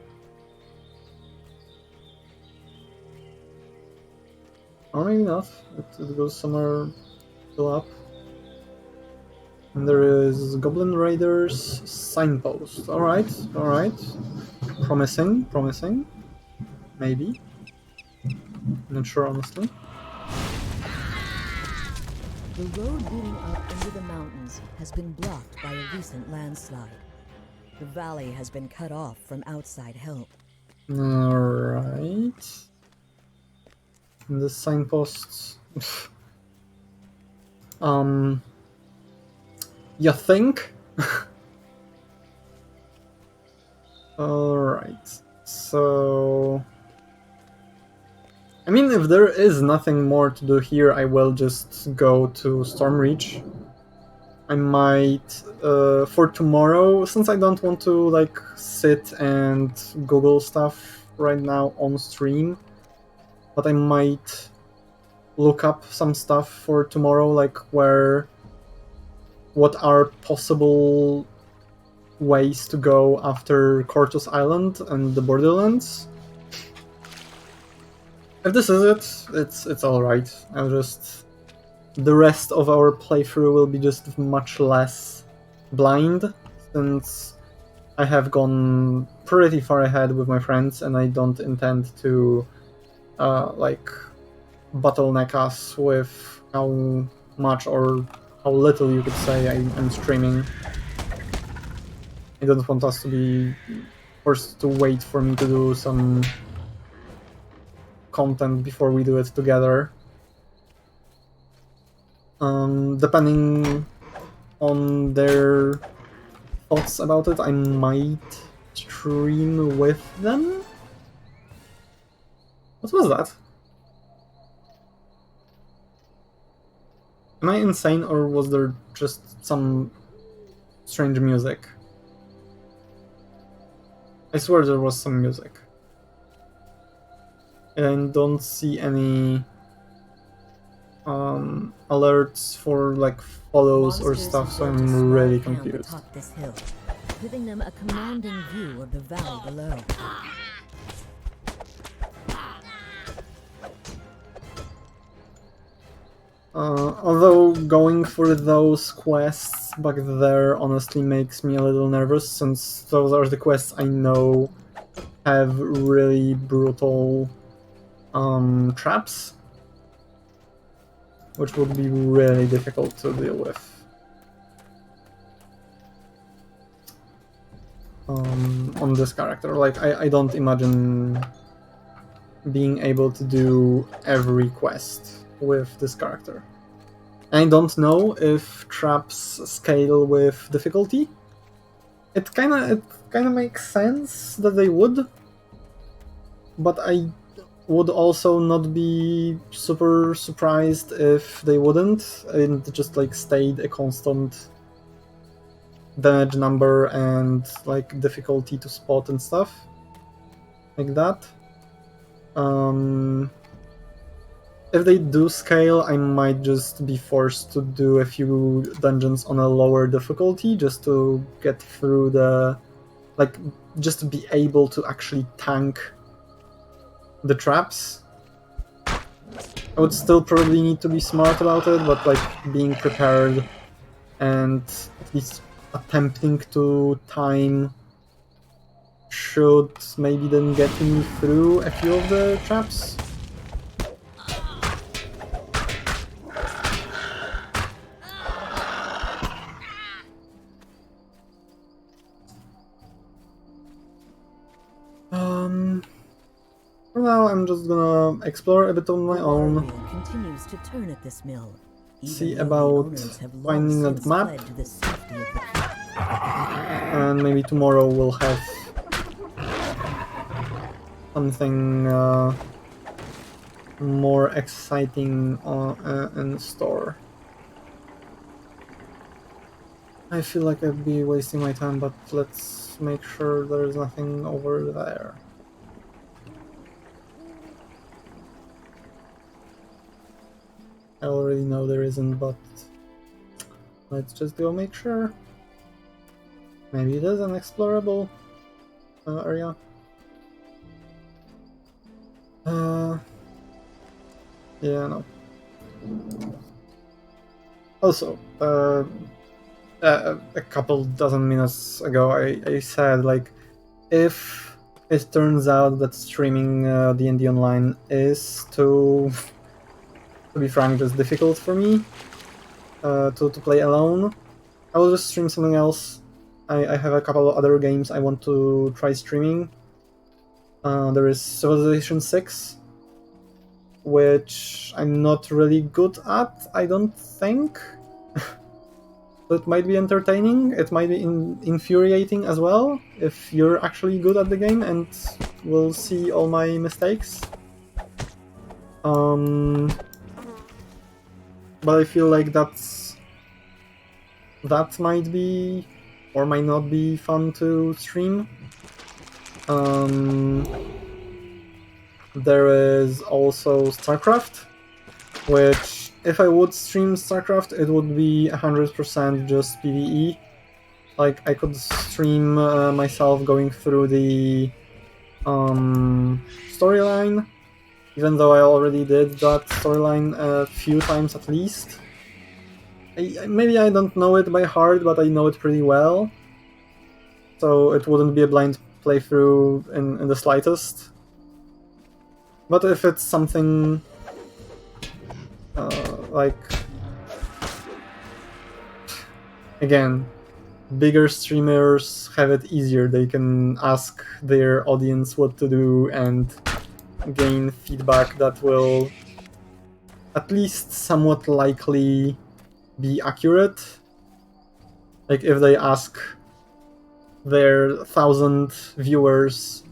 Or maybe not. It goes somewhere still up. And there is Goblin Raiders signpost. Alright. Promising. Maybe. Not sure, honestly. The road leading up into the mountains has been blocked by a recent landslide. The valley has been cut off from outside help. Alright. And the signposts. You think? Alright. So... I mean, if there is nothing more to do here, I will just go to Stormreach. I might, for tomorrow, since I don't want to, like, sit and Google stuff right now on stream, but I might look up some stuff for tomorrow, like what are possible ways to go after Cortus Island and the Borderlands. If this is it's alright. The rest of our playthrough will be just much less blind, since I have gone pretty far ahead with my friends and I don't intend to bottleneck us with how much or how little, you could say, I'm streaming. I don't want us to be forced to wait for me to do some content before we do it together. Depending on their thoughts about it, I might stream with them. What was that? Am I insane, or was there just some strange music? I swear there was some music. And I don't see any alerts for like follows or stuff, so I'm really confused. Atop this hill, giving them a commanding view of the valley below. Although going for those quests back there honestly makes me a little nervous, since those are the quests I know have really brutal traps, which would be really difficult to deal with. On this character, like I don't imagine being able to do every quest with this character. I don't know if traps scale with difficulty. It kind of makes sense that they would, but I would also not be super surprised if they wouldn't, and just like stayed a constant damage number and like difficulty to spot and stuff like that. If they do scale, I might just be forced to do a few dungeons on a lower difficulty just to get through the, like, just to be able to actually tank the traps. I would still probably need to be smart about it, but like being prepared and at least attempting to time should maybe then get me through a few of the traps. For now, I'm just gonna explore a bit on my own. Continues to turn at this mill, See about finding that map, and maybe tomorrow we'll have something more exciting in store. I feel like I'd be wasting my time, but let's make sure there's nothing over there. I already know there isn't, but let's just go make sure. Maybe it is an explorable area. Yeah, no. Also, a couple dozen minutes ago, I said, like, if it turns out that streaming D&D Online is to be frank, just difficult for me to play alone, I will just stream something else. I have a couple of other games I want to try streaming. There is Civilization 6, which I'm not really good at, I don't think. So it might be entertaining, it might be infuriating as well, if you're actually good at the game and will see all my mistakes. But I feel like that might be, or might not be, fun to stream. There is also StarCraft, which, if I would stream StarCraft, it would be 100% just PvE. Like, I could stream myself going through the storyline, even though I already did that storyline a few times at least. Maybe I don't know it by heart, but I know it pretty well. So it wouldn't be a blind playthrough in the slightest. But if it's something like, again, bigger streamers have it easier. They can ask their audience what to do and gain feedback that will at least somewhat likely be accurate. Like if they ask their 1,000 viewers,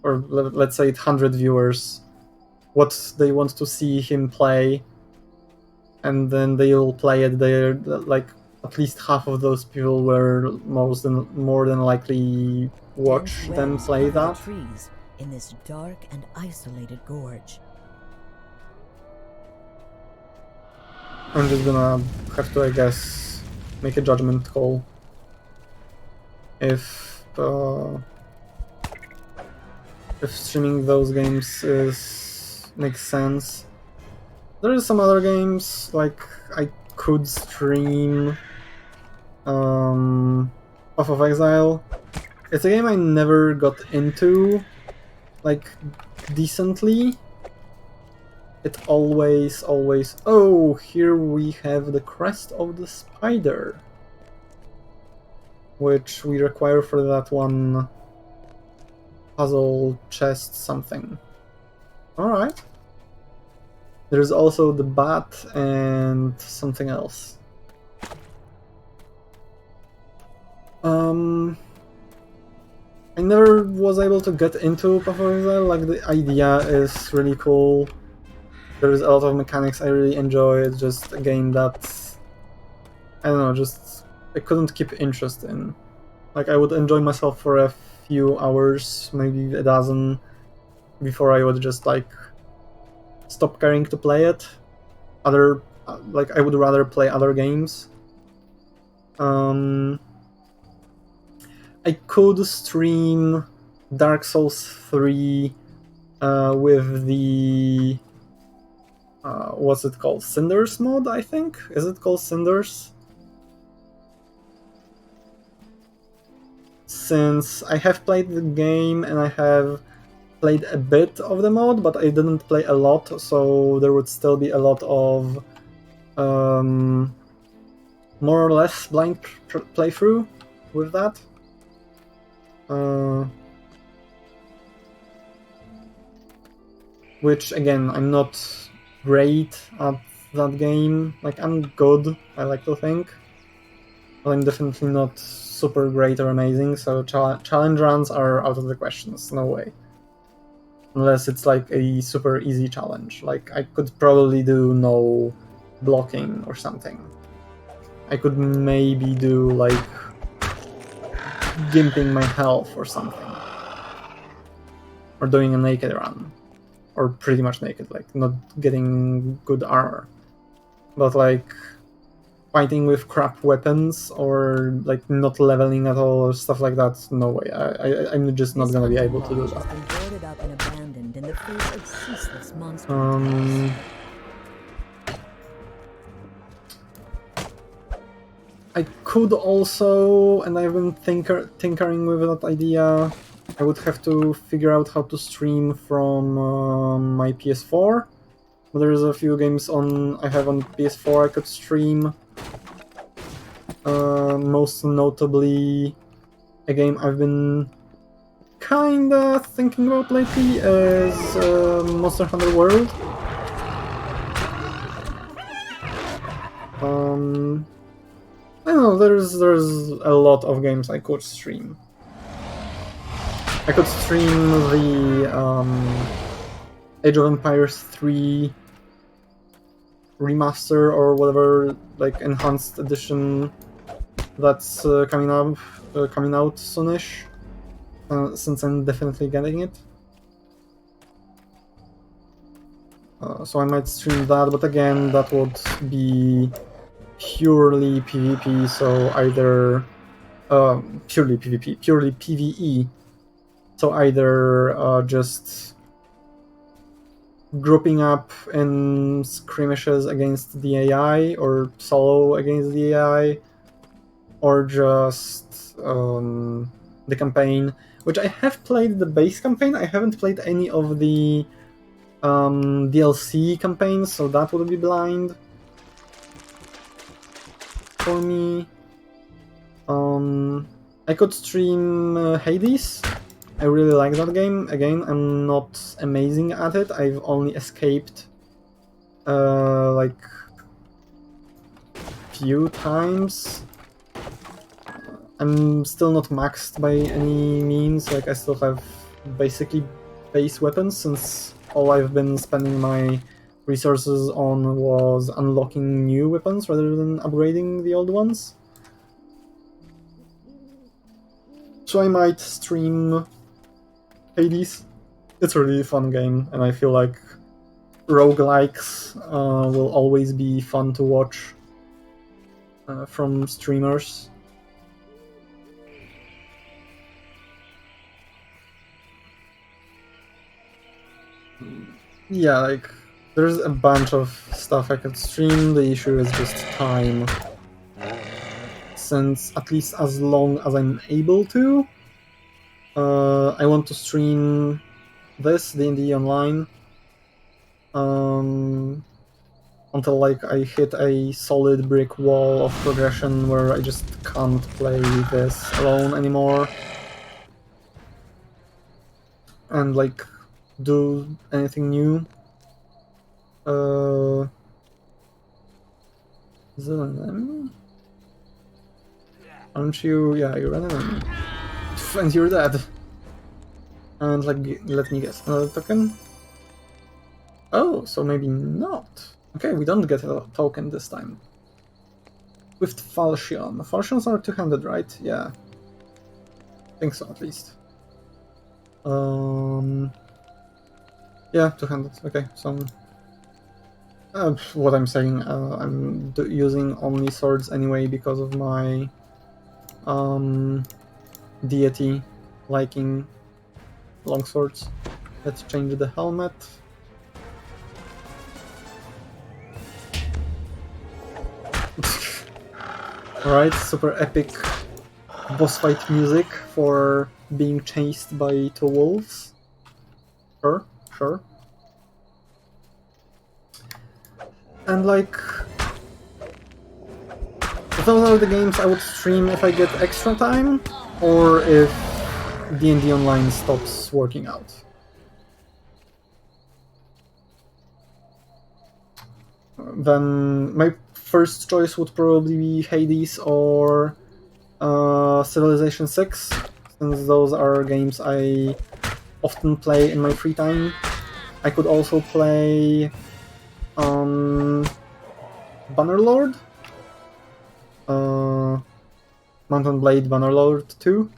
or let's say 100 viewers, what they want to see him play, and then they'll play it, they're like at least half of those people will more than likely watch Dense them webs play cover the that. trees in this dark and isolated gorge. I'm just gonna have to, I guess, make a judgment call. If streaming those games makes sense. There are some other games, like I could stream Path of Exile. It's a game I never got into, like, decently. It always... Oh, here we have the crest of the spider, which we require for that one puzzle chest something. Alright. There's also the bat and something else. I never was able to get into Path of Exile. Like, the idea is really cool. There's a lot of mechanics I really enjoy. It's just a game that, I don't know, just I couldn't keep interest in. Like, I would enjoy myself for a few hours, maybe a dozen, before I would just, like, stop caring to play it. Like, I would rather play other games. I could stream Dark Souls 3 with the... what's it called? Cinders mod, I think? Is it called Cinders? Since I have played the game and I have played a bit of the mod, but I didn't play a lot, so there would still be a lot of more or less blind playthrough with that. Which, again, I'm not great at that game. Like, I'm good, I like to think, but I'm definitely not super great or amazing, so challenge runs are out of the questions, no way. Unless it's like a super easy challenge. Like, I could probably do no blocking or something. I could maybe do, like, gimping my health or something. Or doing a naked run. Or pretty much naked, like, not getting good armor. But, like, fighting with crap weapons or, like, not leveling at all or stuff like that, no way. I'm just not gonna be able to do that. I could also, and I've been tinkering with that idea, I would have to figure out how to stream from my PS4. There's a few games I have on PS4 I could stream. Most notably, a game I've been kinda thinking about lately is Monster Hunter World. I don't know, there's a lot of games I could stream. I could stream the Age of Empires 3 remaster or whatever, like, enhanced edition that's coming out soonish, since I'm definitely getting it. So I might stream that, but again, that would be purely PvP, so either purely PvE. So either just grouping up in skirmishes against the AI, or solo against the AI, or just the campaign, which I have played the base campaign. I haven't played any of the DLC campaigns, so that would be blind for me. I could stream Hades. I really like that game. Again, I'm not amazing at it. I've only escaped like few times. I'm still not maxed by any means. Like, I still have basically base weapons, since all I've been spending my resources on was unlocking new weapons rather than upgrading the old ones. So I might stream Hades. It's a really fun game, and I feel like roguelikes will always be fun to watch from streamers. Yeah, like, there's a bunch of stuff I could stream. The issue is just time. Since at least as long as I'm able to, I want to stream this, D&D Online, until like I hit a solid brick wall of progression where I just can't play this alone anymore. And like do anything new. Is it an enemy? Aren't you? Yeah, you're an enemy. And you're dead. And like, let me guess, another token? Oh, so maybe not. Okay, we don't get a token this time. With Falchion. Falchions are two-handed, right? Yeah. I think so, at least. Yeah, two-handed. Okay, so what I'm saying, I'm using only swords anyway because of my deity liking longswords. Let's change the helmet. Alright, super epic boss fight music for being chased by two wolves. Sure, sure. And like, those are the games I would stream if I get extra time, or if D&D Online stops working out. Then my first choice would probably be Hades or Civilization 6, since those are games I often play in my free time. I could also play Bannerlord, Mountain Blade Bannerlord 2,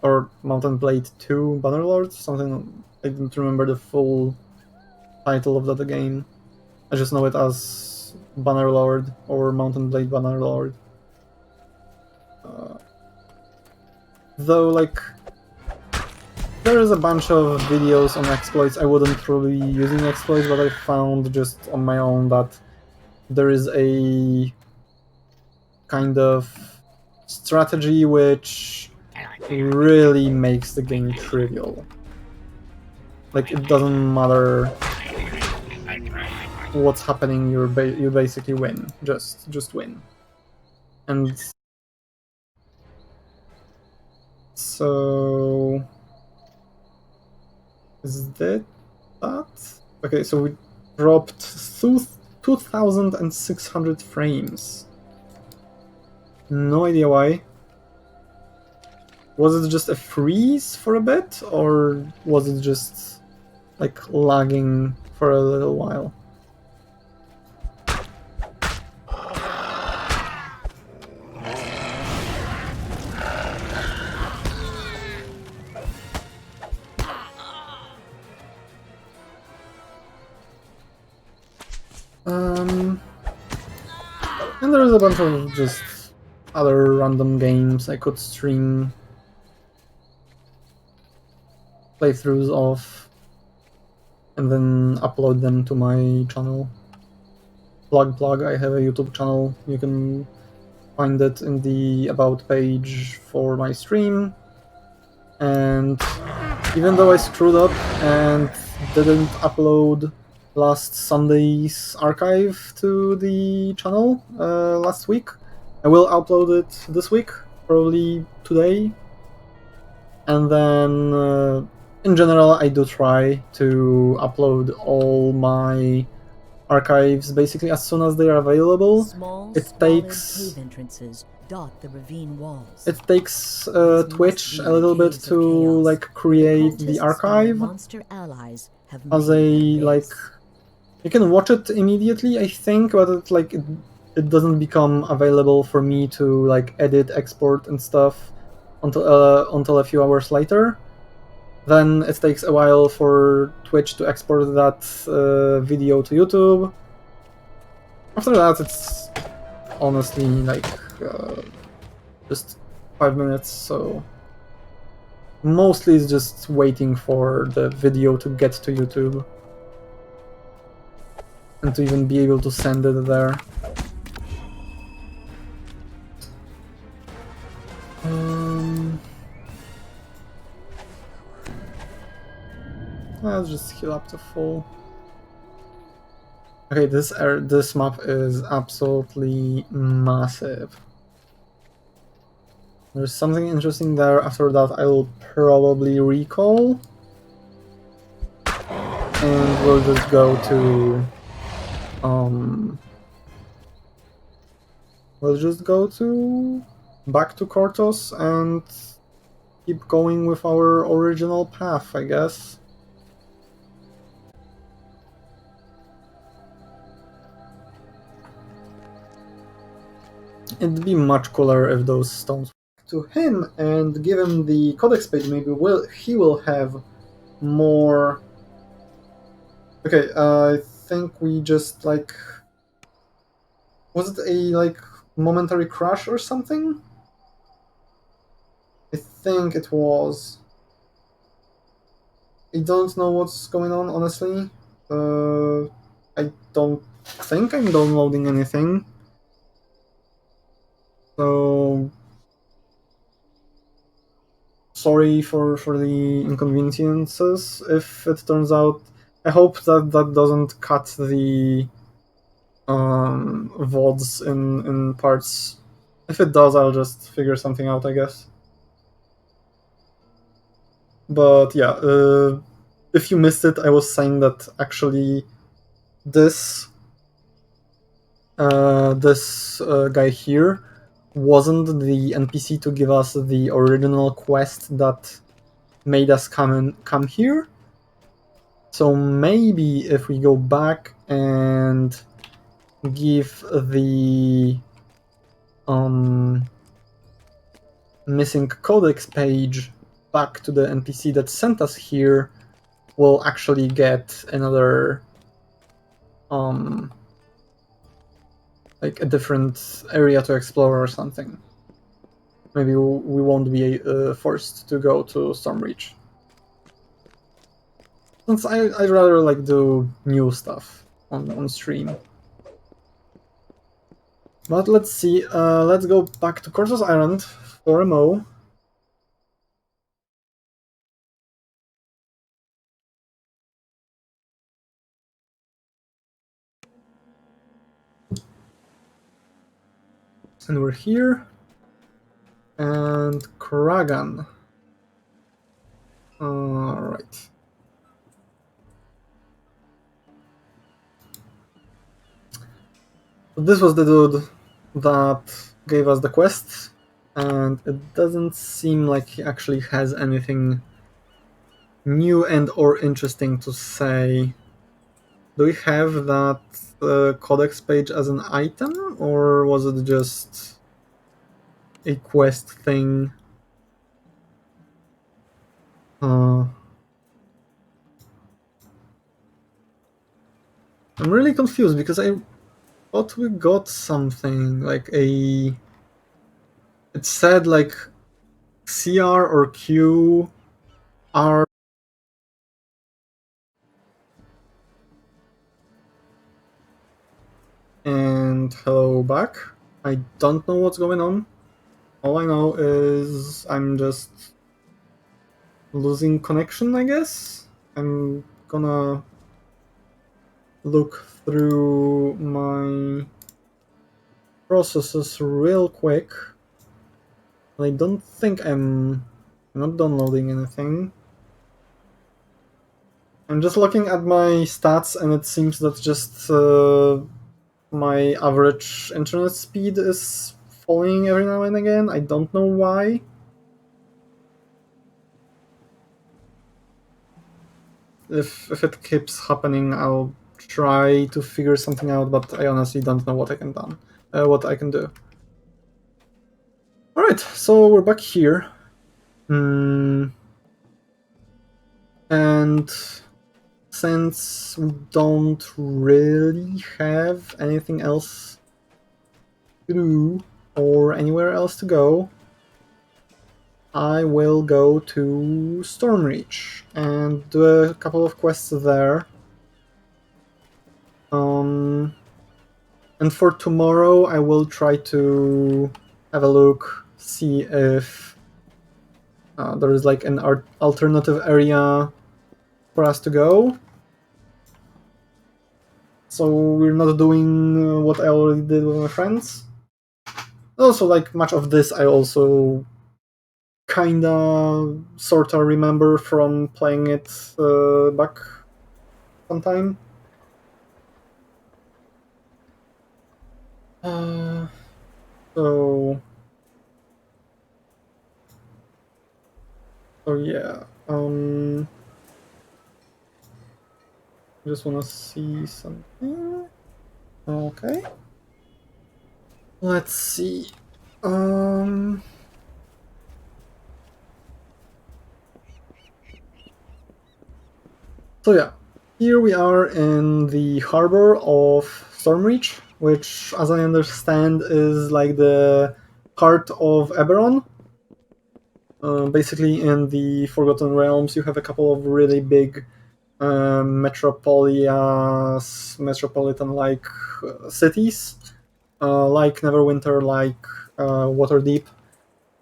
or Mountain Blade 2 Bannerlord, something. I don't remember the full title of that game. I just know it as Bannerlord or Mountain Blade Bannerlord. Though, like, there is a bunch of videos on exploits. I wouldn't probably be using exploits, but I found just on my own that there is a kind of strategy which really makes the game trivial. Like, it doesn't matter what's happening, you basically win. Just win. And so is that? Okay, so we dropped 2,600 frames. No idea why. Was it just a freeze for a bit, or was it just like lagging for a little while? And there's a bunch of just other random games I could stream playthroughs of and then upload them to my channel. Plug, I have a YouTube channel. You can find it in the About page for my stream. And even though I screwed up and didn't upload last Sunday's archive to the channel last week, I will upload it this week, probably today. And then, in general, I do try to upload all my archives basically as soon as they are available. Small, It squalid takes cave entrances dot the ravine walls. it takes These Twitch must a be little bit caves of to chaos, like where create the cultists and their archive monster allies have as made a their like. base. You can watch it immediately, I think, but it doesn't become available for me to like edit, export, and stuff until a few hours later. Then it takes a while for Twitch to export that video to YouTube. After that, it's honestly like just 5 minutes, so mostly it's just waiting for the video to get to YouTube and to even be able to send it there. Let's just heal up to full. Okay, this map is absolutely massive. There's something interesting there. After that, I will probably recall, and we'll just go to back to Kortos and keep going with our original path, I guess. It'd be much cooler if those stones to him and give him the codex page. Maybe he will have more. Okay, I think we just like. Was it a like momentary crash or something? I think it was. I don't know what's going on, honestly. I don't think I'm downloading anything. So sorry for the inconveniences if it turns out. I hope that doesn't cut the VODs in parts. If it does, I'll just figure something out, I guess. But yeah, if you missed it, I was saying that actually this guy here wasn't the NPC to give us the original quest that made us come here. So maybe if we go back and give the missing codex page back to the NPC that sent us here, we'll actually get another like a different area to explore or something. Maybe we won't be forced to go to Stormreach. Since I'd rather like do new stuff on stream. But let's see, let's go back to Corsos Island for a mo. And we're here. And Kragan. Alright. This was the dude that gave us the quest, and it doesn't seem like he actually has anything new and or interesting to say. Do we have that codex page as an item, or was it just a quest thing? I'm really confused because I thought we got something like a. It said like CR or Q R. And hello back. I don't know what's going on. All I know is I'm just losing connection, I guess. I'm gonna look through my processes real quick. I don't think I'm not downloading anything. I'm just looking at my stats, and it seems that just my average internet speed is falling every now and again. I don't know why. If it keeps happening, I'll try to figure something out, but I honestly don't know what what I can do. All right, so we're back here, and since we don't really have anything else to do or anywhere else to go, I will go to Stormreach and do a couple of quests there. And for tomorrow, I will try to have a look, see if there is like an alternative area for us to go. So we're not doing what I already did with my friends. Also, like much of this, I also kinda sorta remember from playing it back sometime. So yeah, I just wanna see something. Okay, let's see. So yeah, here we are in the harbor of Stormreach, which, as I understand, is like the heart of Eberron. Basically, in the Forgotten Realms, you have a couple of really big metropolitan-like cities, like Neverwinter, like Waterdeep.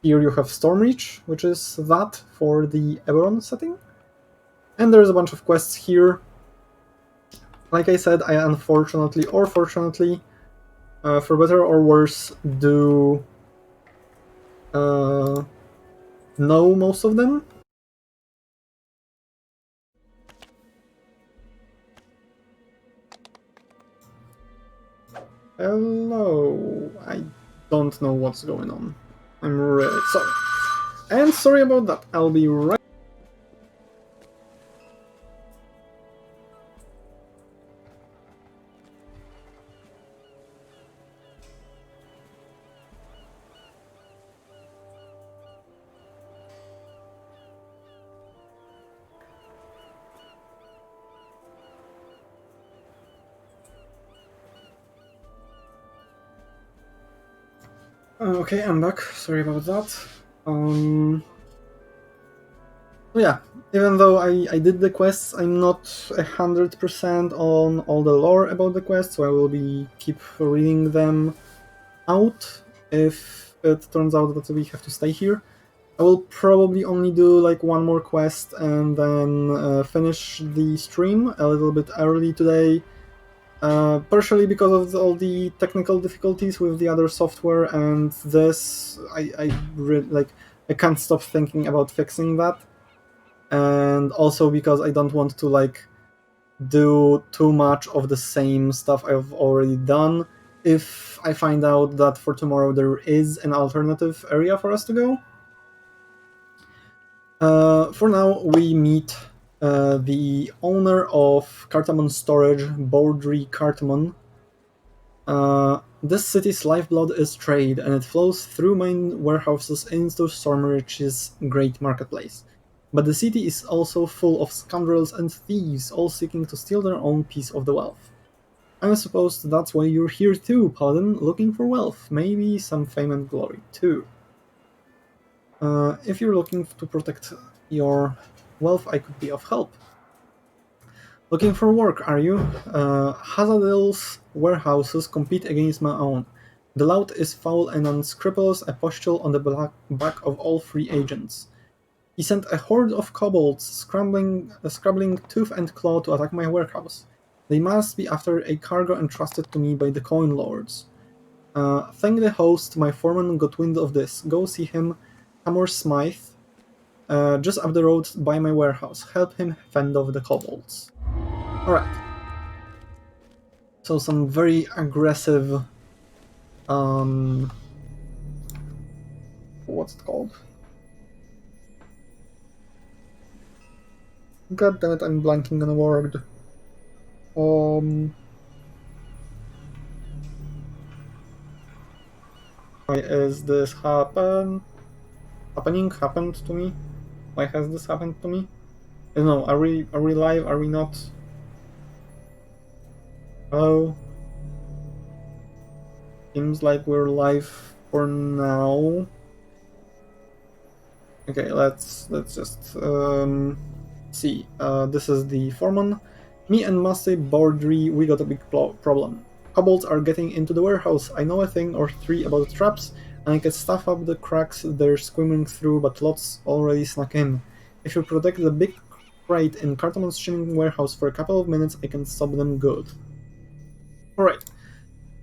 Here you have Stormreach, which is that for the Eberron setting. And there's a bunch of quests here. Like I said, I unfortunately or fortunately, for better or worse, do know most of them. Hello. I don't know what's going on. I'm really sorry. And sorry about that. I'll be right. Okay, I'm back. Sorry about that. Yeah, even though I did the quests, I'm not 100% on all the lore about the quests, so I will keep reading them out if it turns out that we have to stay here. I will probably only do like one more quest and then finish the stream a little bit early today, partially because of all the technical difficulties with the other software, and this I can't stop thinking about fixing that, and also because I don't want to like do too much of the same stuff I've already done if I find out that for tomorrow there is an alternative area for us to go. For now, we meet the owner of Cartamon Storage, Bordry Cartamon. This city's lifeblood is trade, and it flows through main warehouses into Stormreach's great marketplace. But the city is also full of scoundrels and thieves, all seeking to steal their own piece of the wealth. I suppose that's why you're here too, Paladin, looking for wealth, maybe some fame and glory too. If you're looking to protect your wealth, I could be of help. Looking for work, are you? Hazadil's warehouses compete against my own. The lout is foul and unscrupulous, a pustule on the back of all free agents. He sent a horde of kobolds scrabbling tooth and claw to attack my warehouse. They must be after a cargo entrusted to me by the coin lords. Thank the host, my foreman got wind of this. Go see him, Hammer Smythe, just up the road by my warehouse. Help him fend off the kobolds. Alright. So some very aggressive... what's it called? God damn it, I'm blanking on a word. Why is this happened to me? Why has this happened to me? I don't know, are we live? Are we not? Hello? Seems like we're live for now. Okay, let's just see. This is the foreman. Me and Massey Bordry, we got a big problem. Kobolds are getting into the warehouse. I know a thing or three about traps, and I can stuff up the cracks they're swimming through, but lots already snuck in. If you protect the big crate in Cartoman's shimming warehouse for a couple of minutes, I can stop them good. Alright.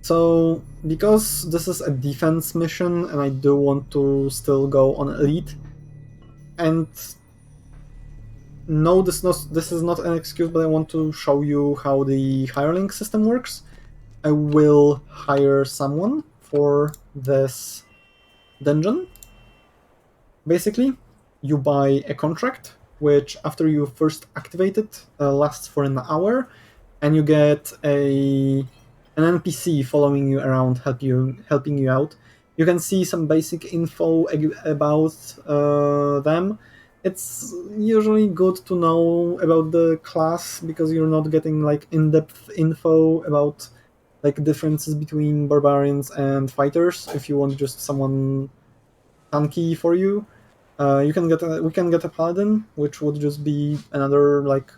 So, because this is a defense mission, and I do want to still go on elite, and no, this is not an excuse, but I want to show you how the hireling system works. I will hire someone for this dungeon. Basically, you buy a contract, which after you first activate it lasts for an hour, and you get an NPC following you around, helping you out. You can see some basic info about them. It's usually good to know about the class because you're not getting like in-depth info about like differences between barbarians and fighters. If you want just someone tanky for you, we can get a paladin, which would just be another like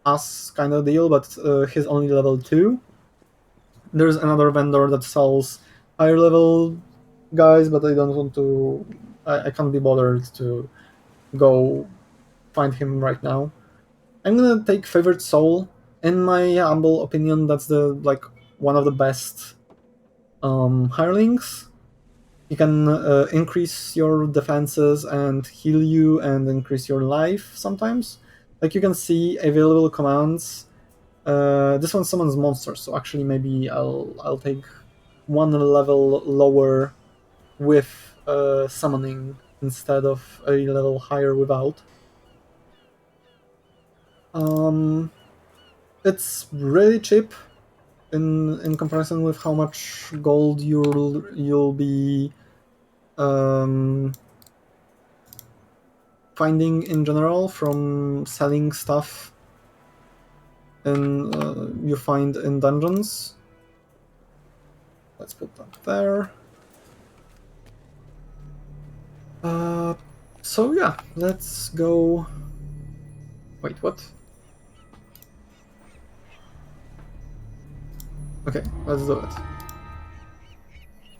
us kind of deal, but he's only level 2. There's another vendor that sells higher level guys, but I don't want to. I can't be bothered to go find him right now. I'm gonna take Favored Soul. In my humble opinion, that's the one of the best hirelings. You can increase your defenses and heal you and increase your life sometimes. Like you can see available commands. This one summons monsters, so actually maybe I'll take one level lower with summoning instead of a level higher without. It's really cheap in comparison with how much gold you'll be finding in general from selling stuff you find in dungeons. Let's put that there. So yeah, let's go. Wait, what? Okay, let's do it.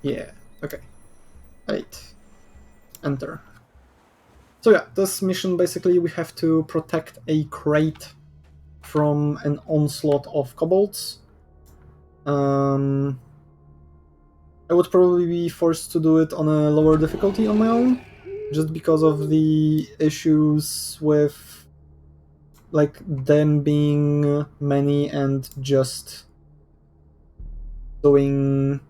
Yeah, okay. 8. Enter. So yeah, this mission basically we have to protect a crate from an onslaught of kobolds. I would probably be forced to do it on a lower difficulty on my own, just because of the issues with like them being many and just doing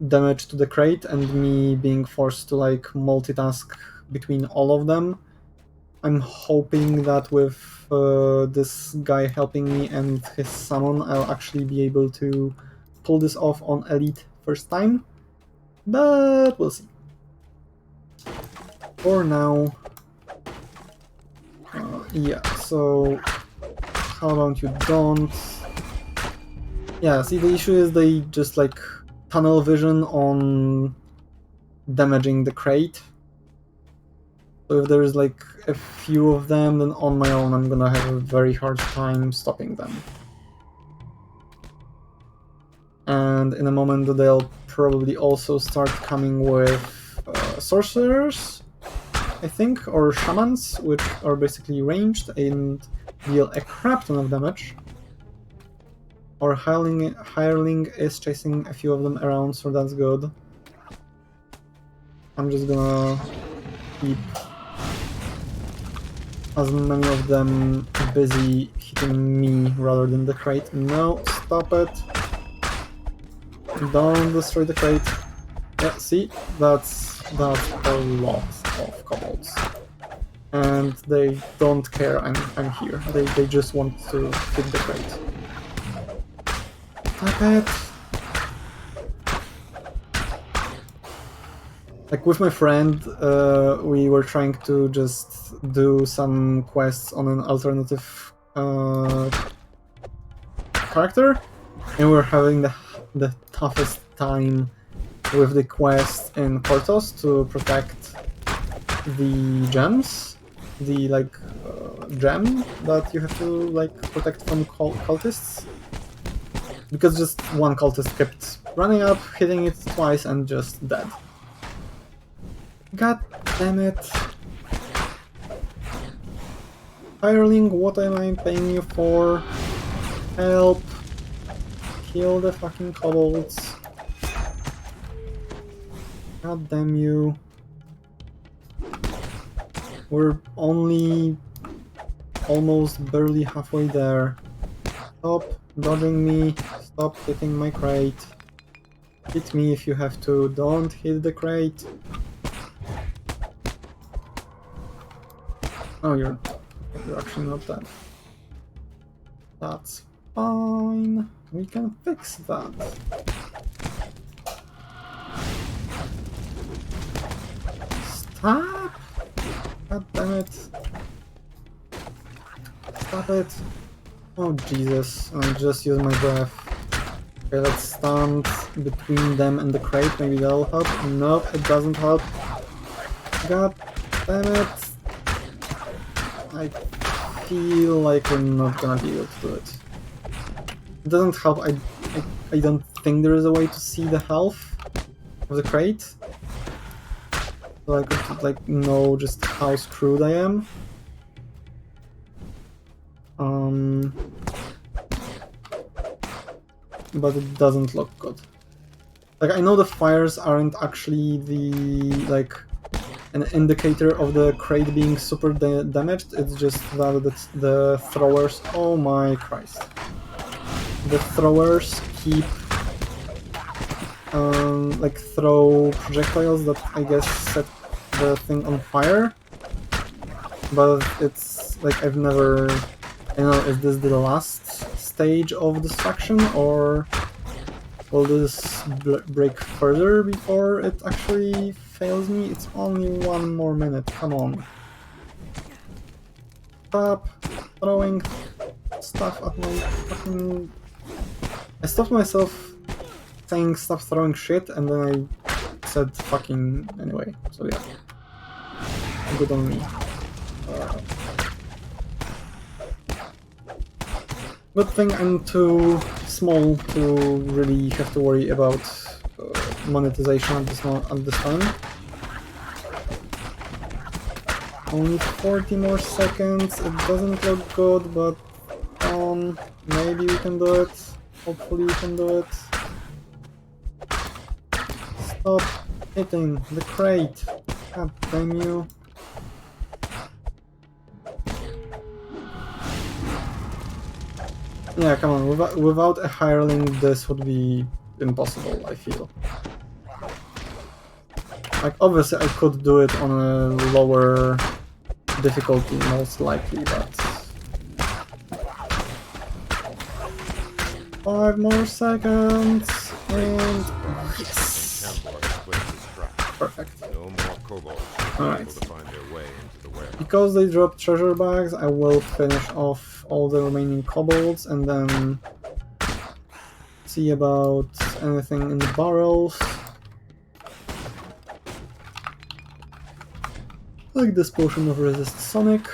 damage to the crate and me being forced to like multitask between all of them. I'm hoping that with this guy helping me and his summon, I'll actually be able to pull this off on elite first time, but we'll see. For now, yeah, so how about you don't? Yeah, see, the issue is they just like tunnel vision on damaging the crate. So if there's like a few of them, then on my own I'm gonna have a very hard time stopping them. And in a moment they'll probably also start coming with sorcerers. I think, or shamans, which are basically ranged and deal a crap ton of damage. Our hireling is chasing a few of them around, so that's good. I'm just gonna keep as many of them busy hitting me rather than the crate. No, stop it. Don't destroy the crate. Yeah, see? That's a lot of kobolds. And they don't care I'm here. They just want to hit the crate. Stop it! Like with my friend, we were trying to just do some quests on an alternative character, and we were having the toughest time with the quest in Portos to protect the gems, the gem that you have to like protect from cultists, because just one cultist kept running up, hitting it twice, and just dead. God damn it. Hireling, what am I paying you for? Help. Kill the fucking kobolds. God damn you. We're only almost barely halfway there. Stop dodging me. Stop hitting my crate. Hit me if you have to. Don't hit the crate. Oh, you're actually not dead. That's fine. We can fix that. Stop! God damn it. Stop it. Oh Jesus, I just used my breath. Okay, let's stand between them and the crate, maybe that'll help. Nope, it doesn't help. God damn it. I feel like we're not gonna be able to do it. It doesn't help, I don't think there is a way to see the health of the crate. So I could like know just how screwed I am. But it doesn't look good. Like, I know the fires aren't actually an indicator of the crate being super damaged, it's just that the throwers... Oh my Christ. The throwers keep throw projectiles that I guess set the thing on fire. But it's like I've never... I don't know, is this the last stage of destruction, or will this break further before it actually fails me? It's only 1 more minute, come on. Stop throwing stuff at my fucking... I stopped myself saying stop throwing shit, and then I said fucking anyway, so yeah. Good on me. Good thing I'm too small to really have to worry about monetization at this time. Only 40 more seconds, it doesn't look good, but maybe we can do it. Hopefully we can do it. Stop hitting the crate. God damn you. Yeah, come on, without a hireling this would be impossible, I feel. Like, obviously I could do it on a lower difficulty, most likely, but... 5 more seconds, and... Yes! Perfect. Alright. Because they dropped treasure bags, I will finish off all the remaining kobolds and then see about anything in the barrels. Like this potion of resist Sonic.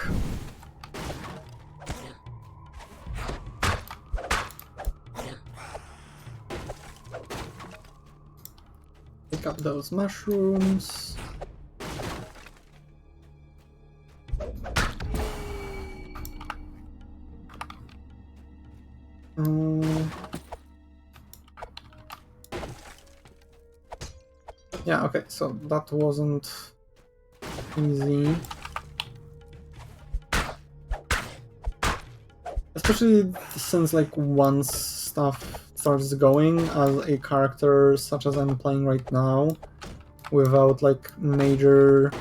Pick up those mushrooms. Yeah, okay, so that wasn't easy. Especially since, like, once stuff starts going as a character such as I'm playing right now, without, like, major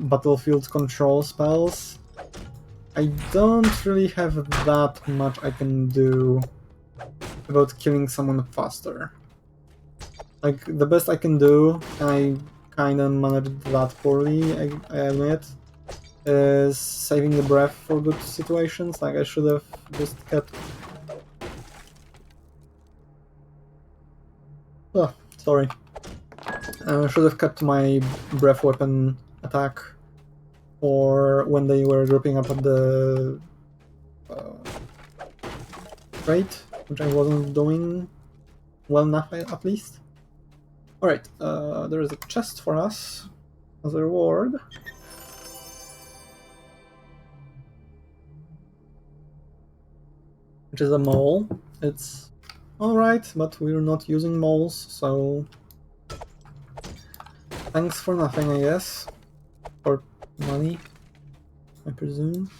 battlefield control spells, I don't really have that much I can do about killing someone faster. Like, the best I can do, and I kinda managed that poorly, I admit, is saving the breath for good situations. Like, I should have just kept... Oh, sorry. I should have kept my breath weapon attack for when they were grouping up at the rate, which I wasn't doing well enough, at least. Alright, there is a chest for us as a reward. Which is a mole. It's alright, but we're not using moles, so thanks for nothing, I guess. Or money, I presume.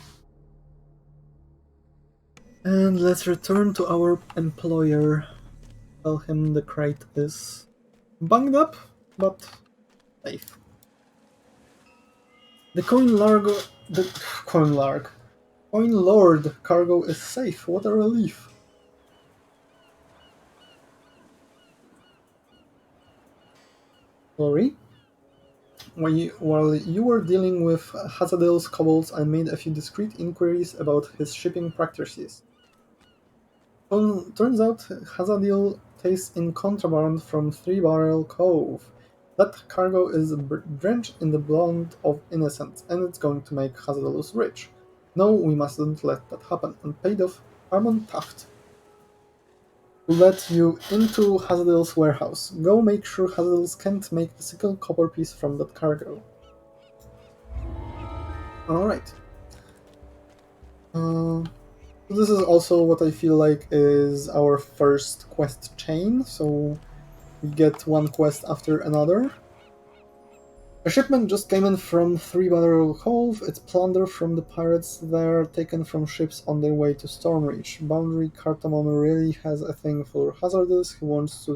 And let's return to our employer. Tell him the crate is bunged up, but safe. The Coin Lord cargo is safe. What a relief. Sorry. While you were dealing with Hazadil's kobolds, I made a few discreet inquiries about his shipping practices. Turns out Hazadil tastes in contraband from Three Barrel Cove. That cargo is drenched in the blood of innocence, and it's going to make Hazadilus rich. No, we mustn't let that happen, and paid off Harmon Taft to let you into Hazadil's warehouse. Go make sure Hazadil's can't make a single copper piece from that cargo. Alright. This is also what I feel like is our first quest chain, so we get one quest after another. A shipment just came in from Three Barrel Cove. It's plunder from the pirates there, taken from ships on their way to Stormreach. Boundary Cardamom really has a thing for hazardous. He wants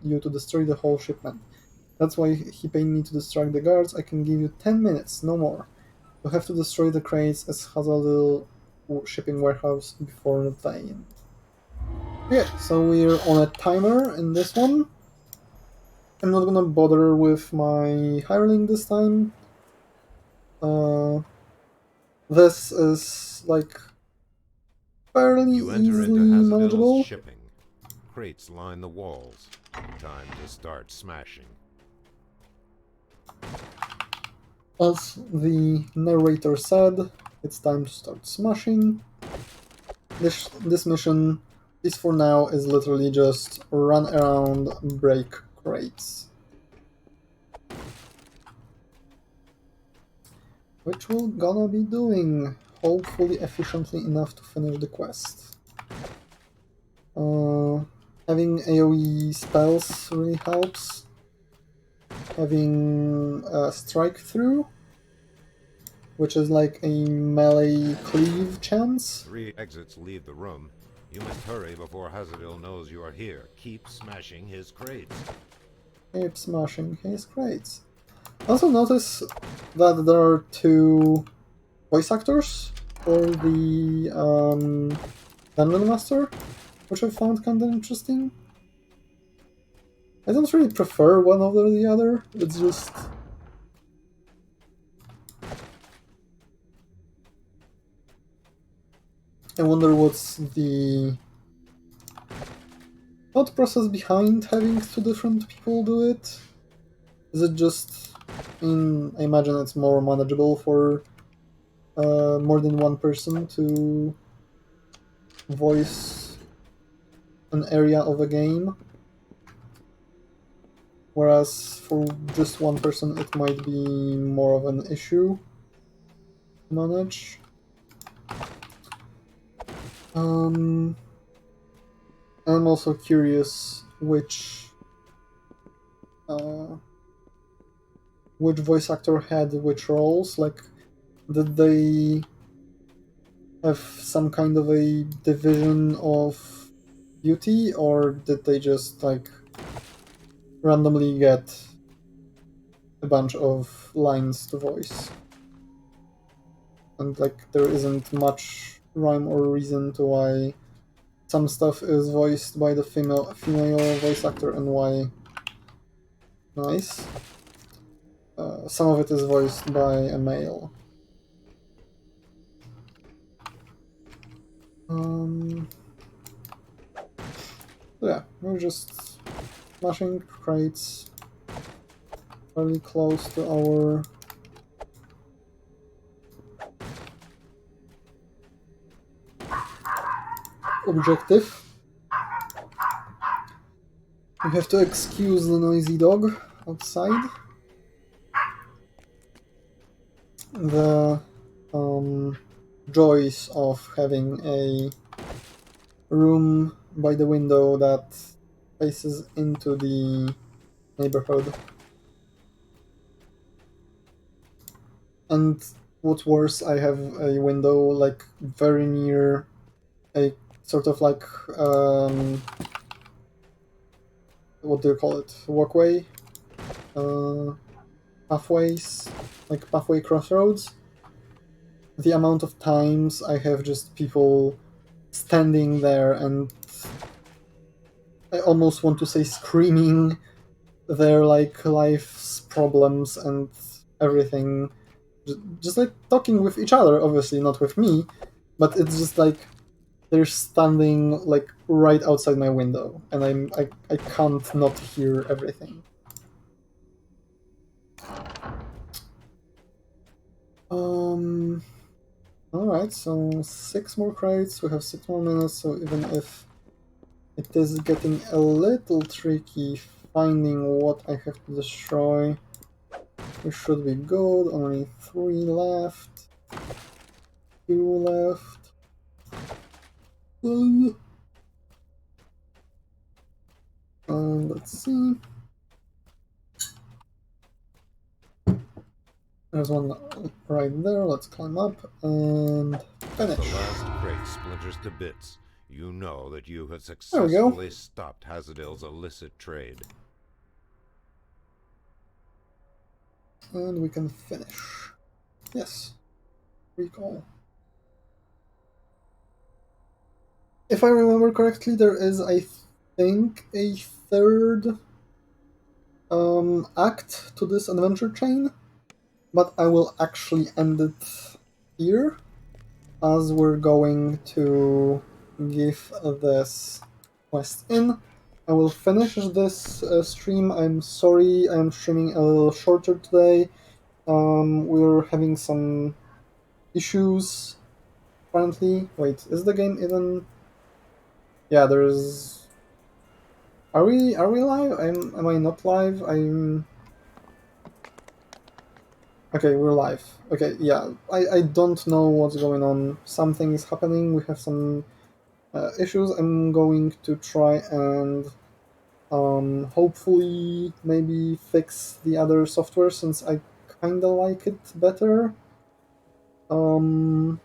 you to destroy the whole shipment. That's why he paid me to distract the guards. I can give you 10 minutes, no more. You have to destroy the crates as Hazardil shipping warehouse before dying. Okay, so we're on a timer in this one. I'm not gonna bother with my hireling this time. This is like fairly You enter easily into Hazardil's manageable. shipping. Crates line the walls. Time to start smashing. As the narrator said, it's time to start smashing. This mission, at least for now, is literally just run around, break crates. Which we're gonna be doing, hopefully efficiently enough to finish the quest. Having AoE spells really helps. Having strike through, which is like a melee cleave chance. 3 exits leave the room. You must hurry before Hazardil knows you are here. Keep smashing his crates. Keep smashing his crates. Also notice that there are 2 voice actors for the Dungeon Master, which I found kind of interesting. I don't really prefer one over the other, it's just... I wonder what's the thought process behind having 2 different people do it. Is it just... I imagine it's more manageable for more than one person to voice an area of a game, whereas for just one person it might be more of an issue to manage. And I'm also curious which voice actor had which roles. Like, did they have some kind of a division of duty, or did they just like randomly get a bunch of lines to voice? And like there isn't much rhyme or reason to why some stuff is voiced by the female voice actor and why nice. Some of it is voiced by a male. Yeah, we're just smashing crates fairly close to our objective. We have to excuse the noisy dog outside. The joys of having a room by the window that faces into the neighborhood. And what's worse, I have a window like very near a sort of like what do you call it? Walkway? Pathways? Like pathway crossroads. The amount of times I have just people standing there and I almost want to say screaming their like life's problems and everything, just like talking with each other, obviously not with me, but it's just like they're standing like right outside my window and I can't not hear everything. Alright, so 6 more crates, we have 6 more minutes, so even if it is getting a little tricky finding what I have to destroy, we should be good. Only 3 left. 2 left. Let's see. There's one right there. Let's climb up and finish. The last crate splinters to bits. You know that you have There we go. successfully stopped Hazadil's illicit trade. And we can finish. Yes. Recall. If I remember correctly, there is, I think, a third act to this adventure chain, but I will actually end it here, as we're going to give this quest in. I will finish this stream. I'm sorry I'm streaming a little shorter today. We're having some issues apparently. Wait, is the game even... Yeah, there's... Are we live? Am I not live? Okay, we're live. Okay, yeah. I don't know what's going on. Something is happening. We have some issues. I'm going to try and hopefully maybe fix the other software since I kinda like it better. To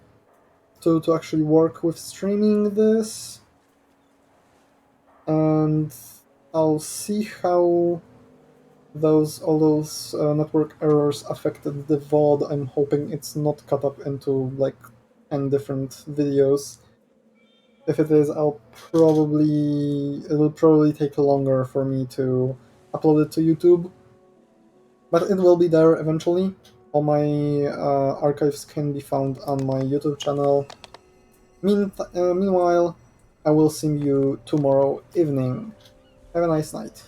actually work with streaming this. And I'll see how all those network errors affected the VOD. I'm hoping it's not cut up into like 10 different videos. If it is, it'll probably take longer for me to upload it to YouTube, but it will be there eventually. All my archives can be found on my YouTube channel. Meanwhile, I will see you tomorrow evening. Have a nice night.